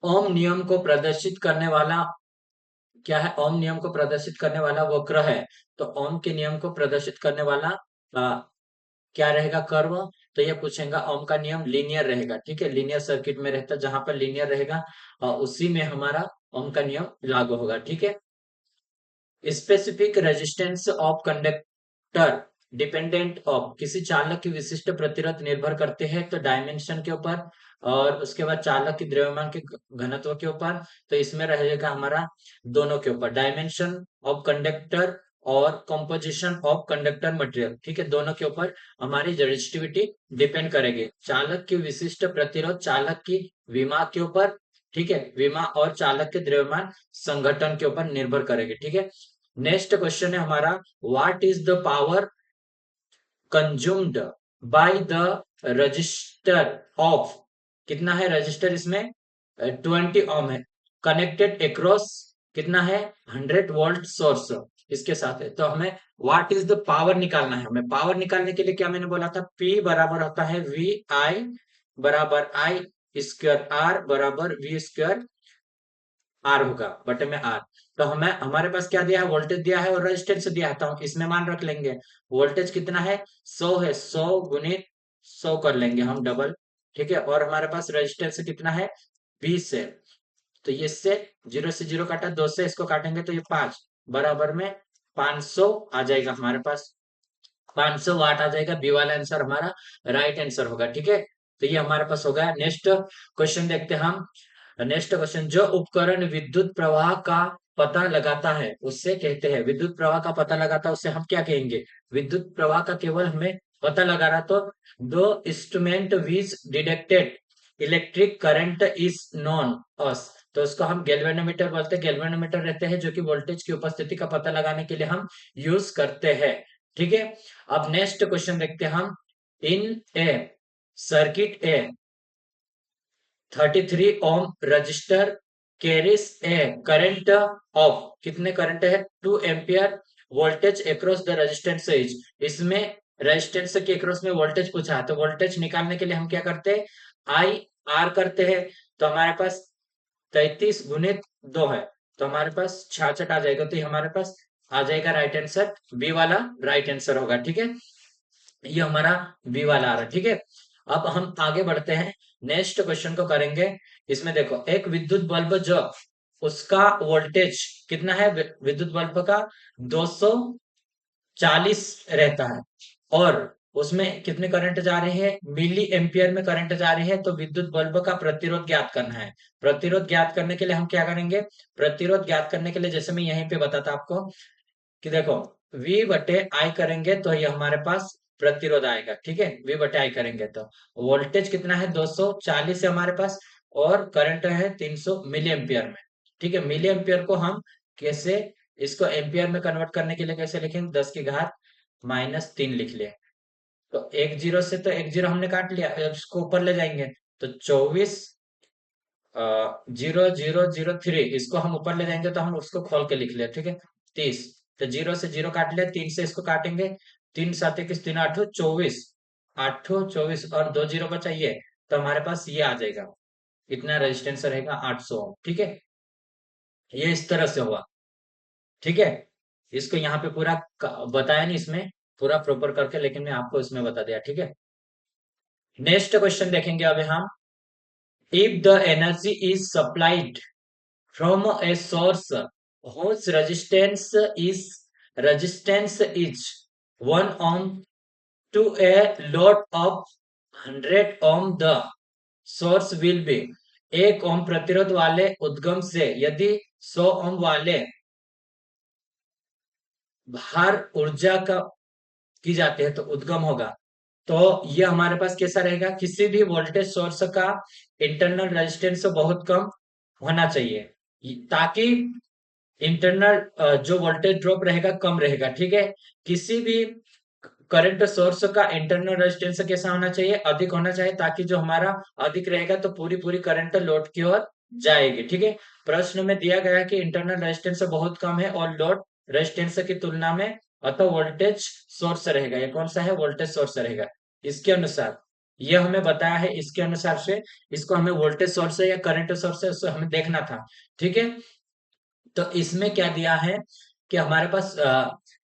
ओम नियम को प्रदर्शित करने वाला क्या है, ओम नियम को प्रदर्शित करने वाला वक्र है, तो ओम के नियम को प्रदर्शित करने वाला क्या रहेगा, कर्व, तो ये पूछेगा, ओम का नियम लीनियर रहेगा, ठीक है, लीनियर सर्किट में रहता है, जहां पर लीनियर रहेगा उसी में हमारा ओम का नियम लागू होगा, ठीक है। Specific resistance of conductor dependent of, किसी चालक की विशिष्ट प्रतिरोध निर्भर करते हैं तो डायमेंशन के ऊपर और उसके बाद चालक की द्रव्यमान के घनत्व के ऊपर। तो इसमें रहेगा हमारा दोनों के ऊपर, डायमेंशन ऑफ कंडक्टर और कंपोजिशन ऑफ कंडक्टर मटेरियल, ठीक है, दोनों के ऊपर हमारी रेजिस्टिविटी डिपेंड करेगी। चालक की विशिष्ट प्रतिरोध चालक की विमा के ऊपर, ठीक है, विमा और चालक के द्रव्यमान संगठन के ऊपर निर्भर करेगी, ठीक है। नेक्स्ट क्वेश्चन है हमारा, what is the power consumed by the register of, कितना है रजिस्टर इसमें 20 ओम है, कनेक्टेड अक्रॉस कितना है 100 वोल्ट सोर्स इसके साथ है। तो हमें व्हाट इज द पावर निकालना है। हमें पावर निकालने के लिए क्या मैंने बोला था, P बराबर होता है वी आई बराबर आई स्क्वायर, आर बराबर वी स्क्वायर, आर होगा बटे में आर। तो हमें हमारे पास क्या दिया है, वोल्टेज दिया है और रेजिस्टेंस दिया है, तो हम इसमें मान रख लेंगे। वोल्टेज कितना है 100 है, 100 गुणित 100 कर लेंगे हम डबल, ठीक है। और हमारे पास रेजिस्टेंस कितना है 20 है, तो ये से 0 से 0 काटा, 2 से इसको काटेंगे तो ये 5 बराबर में 500 आ जाएगा हमारे पास, 500 वाट आ जाएगा। बी वाला आंसर हमारा राइट आंसर होगा, ठीक है। तो ये हमारे पास होगा। नेक्स्ट क्वेश्चन देखते हैं हम। नेक्स्ट क्वेश्चन, जो उपकरण विद्युत प्रवाह का पता लगाता है उससे कहते हैं, विद्युत प्रवाह का पता लगाता है उससे हम क्या कहेंगे, विद्युत प्रवाह का केवल हमें पता लगा रहा, तो दो instrument which detected electric current is known as, तो उसको हम गैल्वेनोमीटर बोलते हैं। गैल्वेनोमीटर रहते हैं जो कि वोल्टेज की उपस्थिति का पता लगाने के लिए हम यूज करते हैं, ठीक है। अब नेक्स्ट क्वेश्चन देखते हैं हम। In a circuit a 33 ohm resistor carries a current of, कितने करंट है 2 ampere, voltage across the resistance is, इसमें रेजिस्टेंस के अक्रॉस में वोल्टेज पूछा है, तो वोल्टेज निकालने के लिए हम क्या करते हैं, आई आर करते हैं। तो हमारे पास 33 गुणित 2 है, तो हमारे पास 66 आ जाएगा, तो ये हमारे पास आ जाएगा राइट आंसर, बी वाला राइट आंसर होगा, ठीक है। ये हमारा बी वाला आ रहा है, ठीक है। अब हम आगे बढ़ते हैं, नेक्स्ट क्वेश्चन को करेंगे। इसमें देखो, एक विद्युत बल्ब जो उसका वोल्टेज कितना है, विद्युत बल्ब का 240 रहता है और उसमें कितने करंट जा रहे हैं, मिली एम्पियर में करंट जा रही है, तो विद्युत बल्ब का प्रतिरोध ज्ञात करना है। प्रतिरोध ज्ञात करने के लिए हम क्या करेंगे, प्रतिरोध ज्ञात करने के लिए जैसे मैं यहीं पे बताता आपको कि देखो, V बटे आई करेंगे तो ये हमारे पास प्रतिरोध आएगा, ठीक है। V बटे आई करेंगे तो वोल्टेज कितना है 240 है हमारे पास, और करंट है 300 मिली एम्पियर में, ठीक है। मिली एम्पियर को हम कैसे, इसको एम्पियर में कन्वर्ट करने के लिए कैसे लिखेंगे, 10 की घात -3 लिख लिया। तो एक जीरो से तो एक जीरो हमने काट लिया, अब इसको ऊपर ले जाएंगे तो 24 0003, इसको हम ऊपर ले जाएंगे तो हम उसको खोल के लिख लिया, ठीक है 30। तो 0 से 0 काट लिया, 3 से इसको काटेंगे, 3 7 21 3 8 24, 8 24 और 2 जीरो बचा ये, तो हमारे पास ये आ जाएगा, इतना रेजिस्टेंस रहेगा 800 ओम, ठीक है। ये इस तरह से हुआ, ठीक है। इसको यहाँ पे पूरा बताया नहीं इसमें पूरा प्रॉपर करके, लेकिन मैं आपको इसमें बता दिया, ठीक है। नेक्स्ट क्वेश्चन देखेंगे अभी हम। If the energy is supplied from a source whose resistance is 1 ohm to a load of 100 ohm, the source will be, 1 ओम प्रतिरोध वाले उद्गम से यदि 100 ओम वाले भार ऊर्जा का की जाती है तो उद्गम होगा। तो ये हमारे पास कैसा रहेगा, किसी भी वोल्टेज सोर्स का इंटरनल रेजिस्टेंस बहुत कम होना चाहिए, ताकि इंटरनल जो वोल्टेज ड्रॉप रहेगा कम रहेगा, ठीक है। किसी भी करंट सोर्स का इंटरनल रेजिस्टेंस कैसा होना चाहिए, अधिक होना चाहिए, ताकि जो हमारा अधिक रहेगा तो पूरी पूरी करंट लोड की ओर जाएगी, ठीक है। प्रश्न में दिया गया है कि इंटरनल रेजिस्टेंस बहुत कम है और लोड रेजिस्टेंस की तुलना में अतः वोल्टेज सोर्स रहेगा, ये कौन सा है, वोल्टेज सोर्स रहेगा। इसके अनुसार ये हमें बताया है, इसके अनुसार से इसको हमें वोल्टेज सोर्स है या करंट सोर्स है उसको हमें देखना था, ठीक है। तो इसमें क्या दिया है कि हमारे पास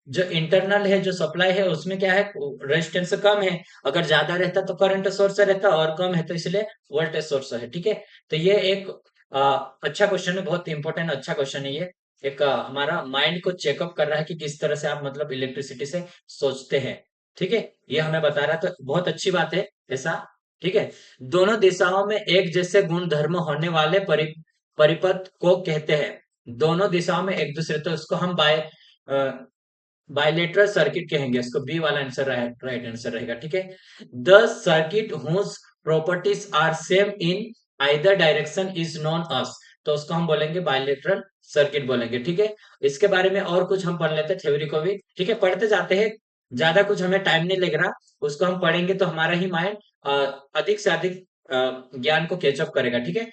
जो इंटरनल है जो सप्लाई है उसमें क्या है, रेजिस्टेंस कम है, अगर ज्यादा रहता तो करंट सोर्स रहता, और कम है तो इसलिए वोल्टेज सोर्स है, ठीक है। तो ये एक अच्छा क्वेश्चन है, बहुत इंपॉर्टेंट अच्छा क्वेश्चन है ये। एक हमारा माइंड को चेकअप कर रहा है कि किस तरह से आप मतलब इलेक्ट्रिसिटी से सोचते हैं। ठीक है, ये हमें बता रहा है, तो बहुत अच्छी बात है ऐसा। ठीक है, दोनों दिशाओं में एक जैसे गुण धर्म होने वाले परिपथ को कहते हैं। दोनों दिशाओं में एक दूसरे, तो इसको हम बायलेटरल सर्किट कहेंगे। इसको बी वाला आंसर राइट आंसर रहेगा। ठीक है, the circuit whose properties are same in either direction is known as, तो उसको हम बोलेंगे बायलेटरल सर्किट बोलेंगे। ठीक है, इसके बारे में और कुछ हम पढ़ लेते हैं थ्योरी को भी। ठीक है, पढ़ते जाते हैं, ज्यादा कुछ हमें टाइम नहीं लग रहा, उसको हम पढ़ेंगे तो हमारा ही माइंड अधिक से अधिक ज्ञान को कैचअप करेगा। ठीक है,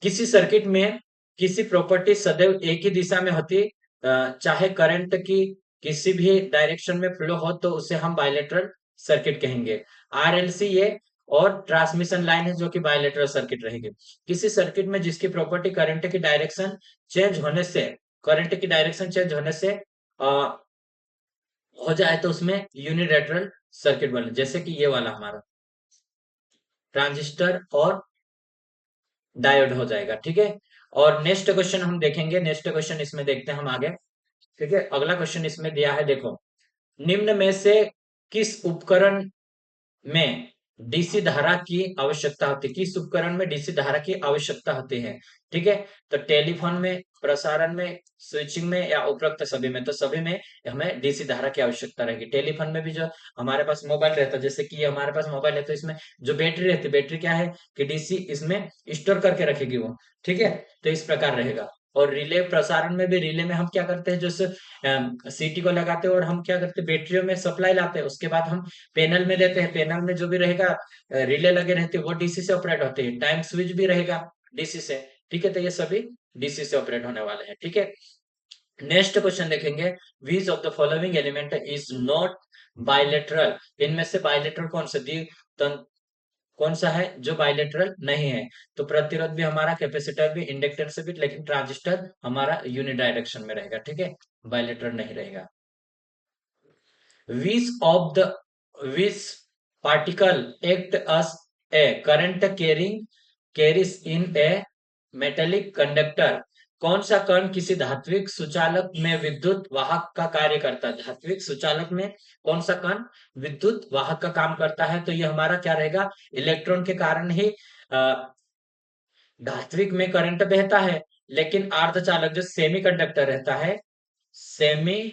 किसी सर्किट में किसी प्रॉपर्टी सदैव एक ही दिशा में होती, चाहे करंट की किसी भी डायरेक्शन में फ्लो हो, तो उसे हम बायलेटरल सर्किट कहेंगे। आरएलसी ये और ट्रांसमिशन लाइन है जो कि बायलेटरल सर्किट रहेगी। किसी सर्किट में जिसकी प्रॉपर्टी करंट की डायरेक्शन चेंज होने से हो जाए, तो उसमें यूनिलेटरल सर्किट बने, जैसे कि ये वाला हमारा ट्रांजिस्टर और डायोड हो जाएगा। ठीक है, और नेक्स्ट क्वेश्चन हम देखेंगे, नेक्स्ट क्वेश्चन इसमें देखते हैं हम आगे। ठीक है, अगला क्वेश्चन इसमें दिया है, देखो, निम्न में से किस उपकरण में डीसी धारा की आवश्यकता होती है, किस उपकरण में डीसी धारा की आवश्यकता होती है। ठीक है, तो टेलीफोन में, प्रसारण में, स्विचिंग में, या उपरोक्त सभी में, तो सभी में हमें डीसी धारा की आवश्यकता रहेगी। टेलीफोन में भी जो हमारे पास मोबाइल रहता है, जैसे कि ये हमारे पास मोबाइल है, तो इसमें जो बैटरी रहती है, बैटरी क्या है कि डीसी इसमें स्टोर करके रखेगी वो। ठीक है, तो इस प्रकार रहेगा। और रिले, प्रसारण में भी, रिले में हम क्या करते हैं, जैसे सीटी को लगाते हैं और हम क्या करते हैं, बैटरियों में सप्लाई लाते हैं, उसके बाद हम पैनल में देते हैं। पैनल में जो भी रहेगा, रिले लगे रहते हैं, वो डीसी से ऑपरेट होते हैं। टाइम स्विच भी रहेगा डीसी से। ठीक है, तो ये सभी डीसी से ऑपरेट होने वाले हैं। ठीक है, नेक्स्ट क्वेश्चन देखेंगे, विच of the following element is not bilateral, इनमें से बायलेटरल कौन सा कौन सा है जो बायलेटरल नहीं है। तो प्रतिरोध भी हमारा, कैपेसिटर भी, इंडक्टेंस भी, लेकिन ट्रांजिस्टर हमारा यूनिडायरेक्शन में रहेगा। ठीक है, बायलेटरल नहीं रहेगा। which of the which particle act as a current carries in a metallic conductor, कौन सा कण किसी धात्विक सुचालक में विद्युत वाहक का कार्य करता है। धात्विक सुचालक में कौन सा कण विद्युत वाहक का काम करता है, तो ये हमारा क्या रहेगा, इलेक्ट्रॉन के कारण ही धात्विक में करंट बहता है। लेकिन अर्धचालक जो सेमी कंडक्टर रहता है, सेमी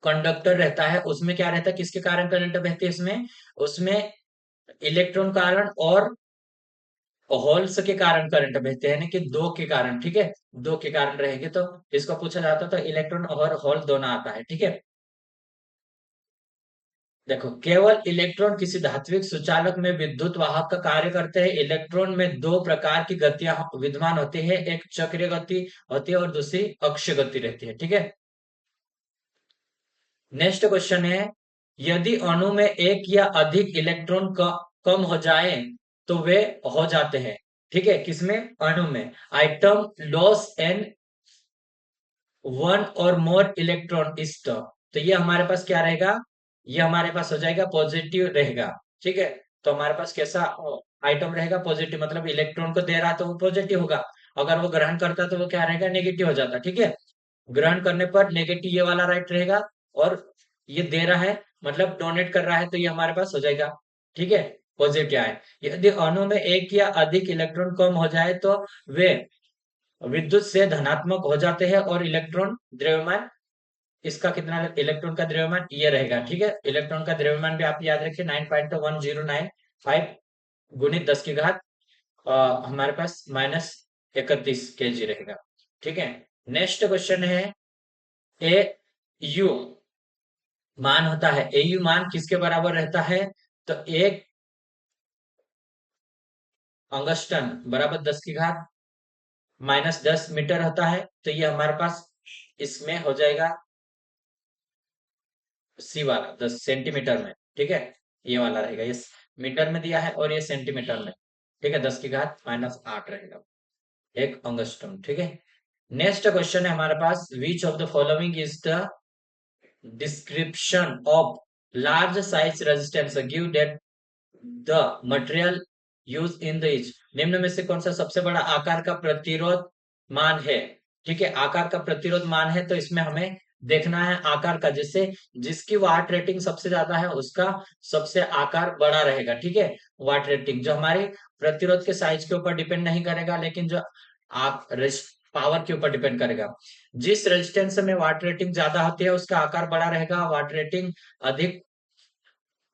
कंडक्टर रहता है, उसमें क्या रहता है, किसके कारण करंट बहती है इसमें, उसमें इलेक्ट्रॉन कारण और होल्स के कारण करंट बहते हैं, कि दो के कारण। ठीक है, दो के कारण रहेंगे, तो इसको पूछा जाता तो इलेक्ट्रॉन और होल दोनों आता है। ठीक है, देखो, केवल इलेक्ट्रॉन किसी धात्विक सुचालक में विद्युत वाहक का कार्य करते हैं। इलेक्ट्रॉन में दो प्रकार की गतियां विद्यमान होती है, एक चक्रीय गति होती है और दूसरी अक्षीय गति रहती है। ठीक है, नेक्स्ट क्वेश्चन है, यदि अणु में एक या अधिक इलेक्ट्रॉन कम हो जाए, तो वे हो जाते हैं। ठीक है, किसमें, अणु में। आइटम लॉस एन वन और मोर इलेक्ट्रॉन इज तो ये हमारे पास क्या रहेगा, ये हमारे पास हो जाएगा पॉजिटिव रहेगा। ठीक है, तो हमारे पास कैसा आइटम रहेगा, पॉजिटिव, मतलब इलेक्ट्रॉन को दे रहा है तो वो पॉजिटिव होगा। अगर वो ग्रहण करता है तो वो क्या रहेगा, नेगेटिव हो जाता। ठीक है, ग्रहण करने पर नेगेटिव ये वाला राइट रहेगा, और ये दे रहा है मतलब डोनेट कर रहा है, तो ये हमारे पास हो जाएगा। ठीक है, पॉजिटिव क्या है। यदि अणु में एक या अधिक इलेक्ट्रॉन कम हो जाए, तो वे विद्युत से धनात्मक हो जाते हैं और इलेक्ट्रॉन द्रव्यमान, इसका कितना इलेक्ट्रॉन का द्रव्यमान ये रहेगा। ठीक है, इलेक्ट्रॉन का द्रव्यमान भी आप याद रखिए, 9.1095 गुणित 10 की घात हमारे पास -31 kg रहेगा। ठीक है, नेक्स्ट क्वेश्चन है, ए यू मान होता है, एयू मान किसके बराबर रहता है, तो एक अंगस्टन बराबर 10 की घात -10 मीटर होता है। तो ये हमारे पास इसमें हो जाएगा सी वाला 10 सेंटीमीटर में। ठीक है, ये वाला रहेगा, ये मीटर में दिया है और ये सेंटीमीटर में। ठीक है, 10 की घात -8 रहेगा एक अंगस्टम। ठीक है, नेक्स्ट क्वेश्चन है हमारे पास, which of the following is the description of large size resistance give that the material use in the each, निम्न में से कौन सा सबसे बड़ा आकार का प्रतिरोध मान है। ठीक है, आकार का प्रतिरोध मान है, तो इसमें हमें देखना है आकार का, जिससे जिसकी वाट रेटिंग सबसे ज्यादा है उसका सबसे आकार बड़ा रहेगा। ठीक है, वाट रेटिंग जो हमारे प्रतिरोध के साइज के ऊपर डिपेंड नहीं करेगा, लेकिन जो आप पावर के ऊपर डिपेंड करेगा। जिस रेजिस्टेंस में वाट रेटिंग ज्यादा होती है उसका आकार बड़ा रहेगा, वाट रेटिंग अधिक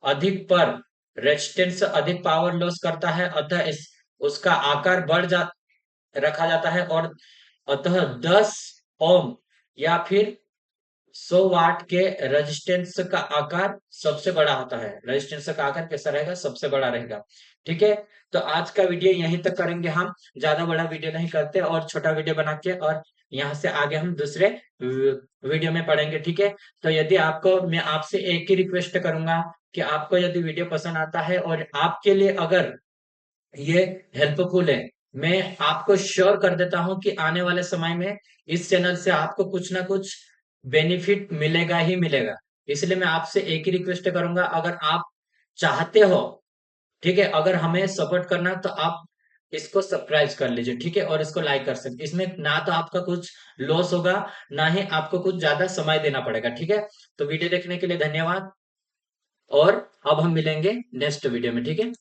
अधिक पर रेजिस्टेंस अधिक पावर लॉस करता है, अतः उसका आकार रखा जाता है। और अतः 10 ओम या फिर 100 वाट के रेजिस्टेंस का आकार सबसे बड़ा होता है। रेजिस्टेंस का आकार कैसा रहेगा? सबसे बड़ा रहेगा। ठीक है, तो आज का वीडियो यहीं तक करेंगे हम, ज्यादा बड़ा वीडियो नहीं करते, और छोटा वीडियो बना के, और यहाँ से आगे हम दूसरे वीडियो में पढ़ेंगे। ठीक है, तो यदि आपको, मैं आपसे एक ही रिक्वेस्ट करूंगा कि आपको यदि वीडियो पसंद आता है और आपके लिए अगर ये हेल्पफुल है, मैं आपको श्योर कर देता हूं कि आने वाले समय में इस चैनल से आपको कुछ ना कुछ बेनिफिट मिलेगा ही मिलेगा। इसलिए मैं आपसे एक ही रिक्वेस्ट करूंगा, अगर आप चाहते हो, ठीक है, अगर हमें सपोर्ट करना, तो आप इसको सब्सक्राइब कर लीजिए। ठीक है, और इसको लाइक कर सकते, इसमें ना तो आपका कुछ लॉस होगा, ना ही आपको कुछ ज्यादा समय देना पड़ेगा। ठीक है, तो वीडियो देखने के लिए धन्यवाद, और अब हम मिलेंगे नेक्स्ट वीडियो में। ठीक है।